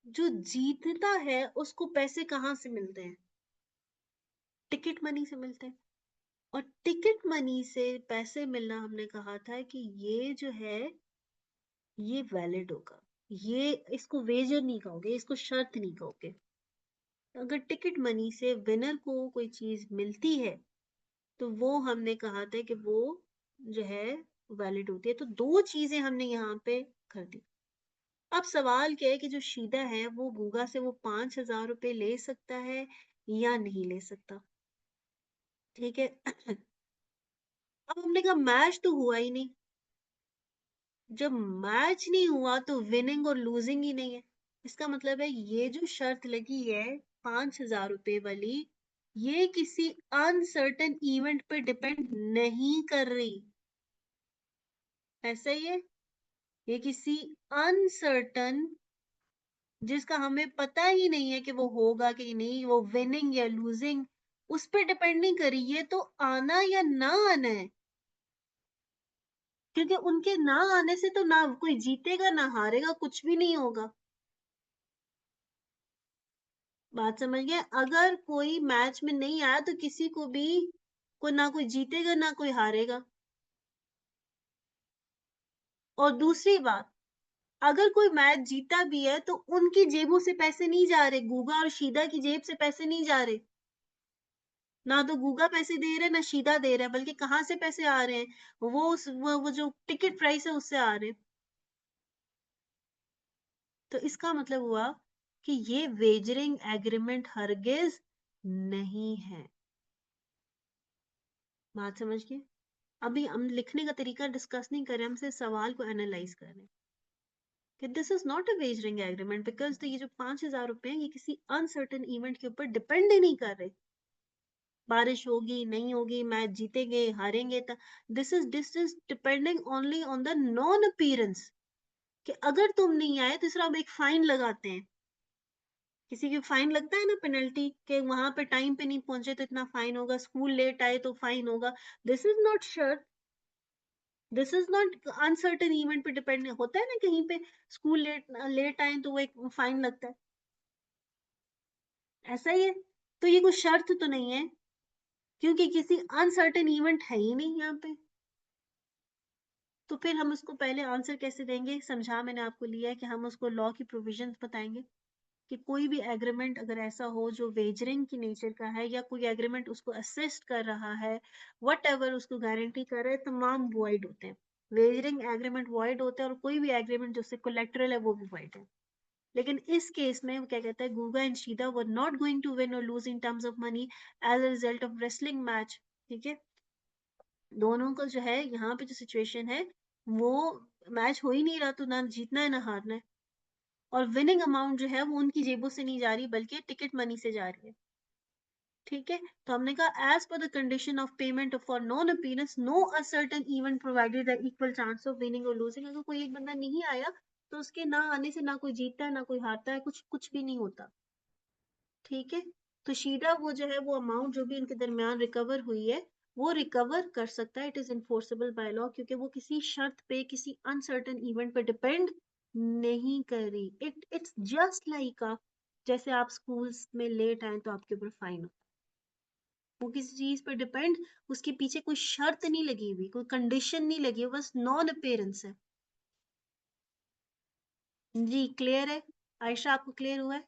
जो जीतता है उसको पैसे कहाँ से मिलते हैं? टिकट मनी से मिलते हैं। और टिकट मनी से पैसे मिलना, हमने कहा था कि ये जो है, ये वैलिड होगा। ये, इसको वेजर नहीं कहोगे, इसको शर्त नहीं कहोगे। अगर टिकट मनी से विनर को कोई चीज मिलती है, तो वो हमने कहा था कि वो जो है वैलिड होती है। तो दो चीजें हमने यहाँ पे कर दी। अब सवाल क्या है कि जो शीदा है वो गूगा से वो 5,000 रुपये ले सकता है या नहीं ले सकता? ठीक है। अब हमने कहा मैच तो हुआ ही नहीं। जब मैच नहीं हुआ तो विनिंग और लूजिंग ही नहीं है। इसका मतलब है ये जो शर्त लगी है 5,000 रुपये वाली, ये किसी अनसर्टेन इवेंट पे डिपेंड नहीं कर रही। ऐसा ही है, ये किसी अनसर्टन, जिसका हमें पता ही नहीं है कि वो होगा कि नहीं, वो विनिंग या लूजिंग, उस पर डिपेंड नहीं करी। ये तो आना या ना आना है, क्योंकि उनके ना आने से तो ना कोई जीतेगा ना हारेगा, कुछ भी नहीं होगा। बात समझ गए? अगर कोई मैच में नहीं आया तो किसी को भी, कोई ना कोई जीतेगा ना कोई हारेगा। और दूसरी बात, अगर कोई मैच जीता भी है तो उनकी जेबों से पैसे नहीं जा रहे, गूगा और शीदा की जेब से पैसे नहीं जा रहे। ना तो गूगा पैसे दे रहे ना शीदा दे रहा है, बल्कि कहाँ से पैसे आ रहे हैं? वो जो टिकट प्राइस है उससे आ रहे हैं। तो इसका मतलब हुआ कि ये वेजरिंग एग्रीमेंट हरगिज नहीं है। बात समझ गए? अभी हम लिखने का तरीका डिस्कस नहीं कर रहे, हम सिर्फ सवाल को एनालाइज कर रहे हैं कि this is not a wagering agreement, because तो ये जो 5,000 रुपए हैं ये किसी अनसर्टेन इवेंट के ऊपर डिपेंड ही नहीं कर रहे। बारिश होगी नहीं होगी, मैच जीतेंगे हारेंगे, this is depending only on the non appearance. कि अगर तुम नहीं आए तो सिर्फ हम एक फाइन लगाते हैं। किसी की फाइन लगता है ना, पेनल्टी, के वहां पे टाइम पे नहीं पहुंचे तो इतना फाइन होगा, स्कूल लेट आए तो फाइन होगा। This is not sure, this is not uncertain event पे डिपेंड होता है ना, कहीं पे स्कूल लेट लेट आए तो वो एक फाइन लगता है। ऐसा ही है। तो ये कोई शर्त तो नहीं है, क्योंकि किसी अनसर्टेन इवेंट है ही नहीं यहाँ पे। तो फिर हम उसको पहले आंसर कैसे देंगे? समझा मैंने आपको लिया है कि हम उसको लॉ की प्रोविजंस बताएंगे कि कोई भी एग्रीमेंट अगर ऐसा हो जो वेजरिंग की नेचर का है, या कोई एग्रीमेंट उसको असिस्ट कर रहा है, वट एवर उसको गारंटी कर रहा है, तमाम वॉइड होते हैं। वेजरिंग एग्रीमेंट वॉइड होता है, और कोई भी एग्रीमेंट जो कोलेक्ट्रल है वो भी वॉइड है। लेकिन इस केस में वो क्या कहता है, Guga and Sheeda were not going to win और lose in terms of money as a result of wrestling match. ठीक है, दोनों का जो है यहाँ पे जो सिचुएशन है, वो मैच हो ही नहीं रहा, तो ना जीतना है ना हारना है। और विनिंग अमाउंट जो है वो उनकी जेबों से नहीं जा रही, बल्कि टिकट मनी से जा रही है। ठीक है, तो हमने कहा as per the condition of payment for non appearance no ascertain event provided the equal chance of winning और लूजिंग। अगर कोई एक बंदा नहीं आया तो उसके ना आने से ना कोई जीतता है ना कोई हारता है, कुछ कुछ भी नहीं होता। ठीक है, तो शीदा वो जो है वो अमाउंट जो भी इनके दरमियान रिकवर हुई है, वो रिकवर कर सकता है। It is enforceable by law, क्योंकि वो किसी शर्त पे किसी अनसर्टेन इवेंट पे डिपेंड नहीं कर रही। इट्स जस्ट लाइक जैसे आप स्कूल्स में लेट आए तो आपके ऊपर फाइन हो, वो किसी चीज पे डिपेंड, उसके पीछे कोई शर्त नहीं लगी हुई, कोई कंडीशन नहीं लगी हुई, बस नॉन अपेयरेंस है। जी क्लियर है? आयशा आपको क्लियर हुआ है?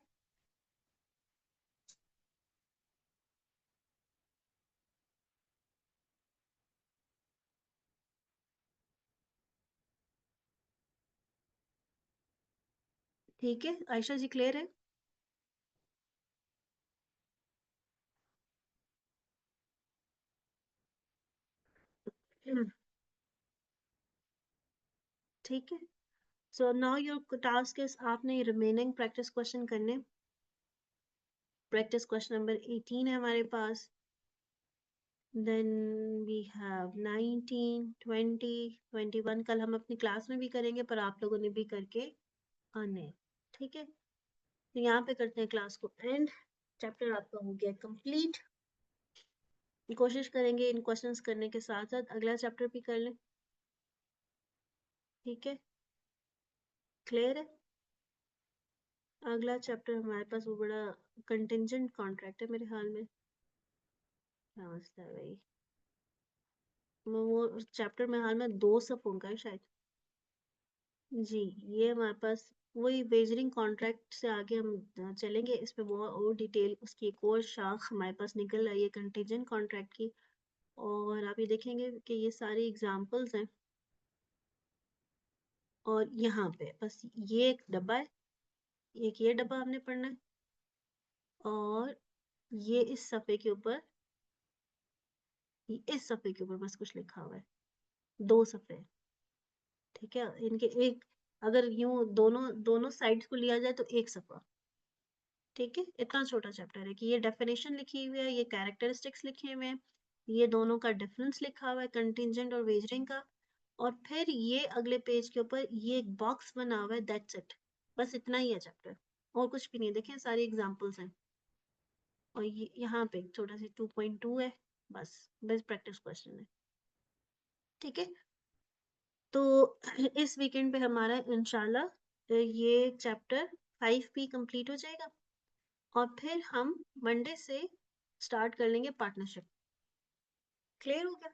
ठीक है, आयशा जी क्लियर है? ठीक है। So now your task is आपने रिमेनिंग प्रैक्टिस क्वेश्चन करने। प्रैक्टिस क्वेश्चन नंबर 18 है हमारे पास। देन वी हैव 19, 20, 21 कल हम अपनी क्लास में भी करेंगे, पर आप लोगों ने भी करके आने। ठीक है, तो यहाँ पे करते हैं क्लास को एंड। चैप्टर आपका हो गया कंप्लीट। कोशिश करेंगे इन क्वेश्चंस करने के साथ साथ अगला चैप्टर भी कर लें। ठीक है, क्लियर है। अगला चैप्टर हमारे पास वो बड़ा कंटिंजेंट कॉन्ट्रैक्ट है मेरे ख्याल में। क्या मसला है भाई, वो चैप्टर में हाल में 2 सब होगा शायद। जी, ये हमारे पास वही वेजरिंग कॉन्ट्रैक्ट से आगे हम चलेंगे। इसमें वो और डिटेल उसकी एक और शाख हमारे पास निकल रही है कंटिजेंट कॉन्ट्रैक्ट की। और आप ये देखेंगे कि ये सारी एग्जांपल्स हैं। और यहाँ पे बस ये एक डब्बा है, एक ये डब्बा हमने पढ़ना है, और ये इस सफ़े के ऊपर, इस सफ़े के ऊपर बस कुछ लिखा हुआ है। 2 सफ़े, ठीक है। इनके एक, अगर यूं दोनों दोनों साइड्स को लिया जाए तो एक सफ़ा। ठीक है, इतना छोटा चैप्टर है कि ये डेफिनेशन लिखी हुई है, ये कैरेक्टरिस्टिक्स लिखे हुए हैं, ये दोनों का डिफरेंस लिखा हुआ है कंटिंजेंट और वेजरिंग का। और फिर ये अगले पेज के ऊपर ये एक बॉक्स बना हुआ है, दैट्स इट। बस इतना ही है चैप्टर, और कुछ भी नहीं। देखें सारी एग्जांपल्स हैं। और ये यहाँ पे छोटा सी 2.2 है, बस बस प्रैक्टिस क्वेश्चन है। ठीक है, तो इस वीकेंड पे हमारा इंशाल्लाह ये चैप्टर 5 भी कंप्लीट हो जाएगा। और फिर हम मंडे से स्टार्ट कर लेंगे पार्टनरशिप। क्लियर हो गया।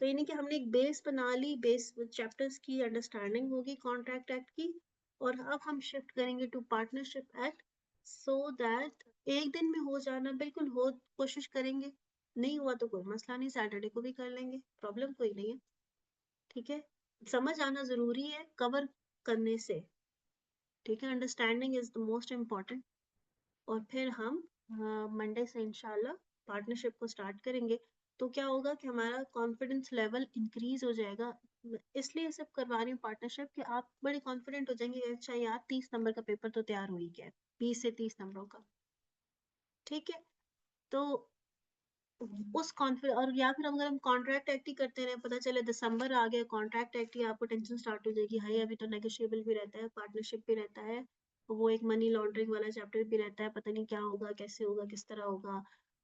तो यानी कि हमने एक बेस बना ली, बेस चैप्टर्स की अंडरस्टैंडिंग होगी कॉन्ट्रैक्ट एक्ट की। और अब हम शिफ्ट करेंगे to partnership act, so that एक दिन में हो जाना बिल्कुल हो, कोशिश करेंगे। नहीं हुआ तो कोई मसला नहीं, सैटरडे को भी कर लेंगे, प्रॉब्लम कोई नहीं है। ठीक है, समझ आना जरूरी है कवर करने से। ठीक है, understanding is the most important. और फिर हम मंडे से इंशाल्लाह पार्टनरशिप को स्टार्ट करेंगे। तो क्या होगा कि हमारा कॉन्फिडेंस लेवल इंक्रीज हो जाएगा। इसलिए ये सब करवा रही हूँ पार्टनरशिप, कि आप बड़े कॉन्फिडेंट हो जाएंगे। अच्छा यार, 30 नंबर का पेपर तो तैयार हो ही गया है, 20 से 30 नंबरों का। ठीक है, तो उस कॉन्फिडेंस, और या फिर अगर हम कॉन्ट्रैक्ट एक्ट ही करते रहे, पता चले दिसंबर आ गया, कॉन्ट्रैक्ट एक्ट ही, आपको टेंशन स्टार्ट हो जाएगी, हाय अभी तो नेगोशिएबल भी रहता है, पार्टनरशिप भी रहता है, वो एक मनी लॉन्ड्रिंग वाला चैप्टर भी रहता है, पता नहीं क्या होगा, कैसे होगा, किस तरह होगा।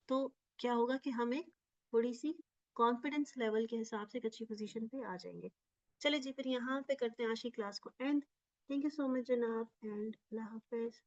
तो क्या होगा कि हम एक थोड़ी सी कॉन्फिडेंस लेवल के हिसाब से एक अच्छी पोजीशन पे आ जाएंगे। चले जी, फिर यहाँ पे करते हैं आज की क्लास को and. Thank you so much जनाब, एंड अल्लाह हाफिज।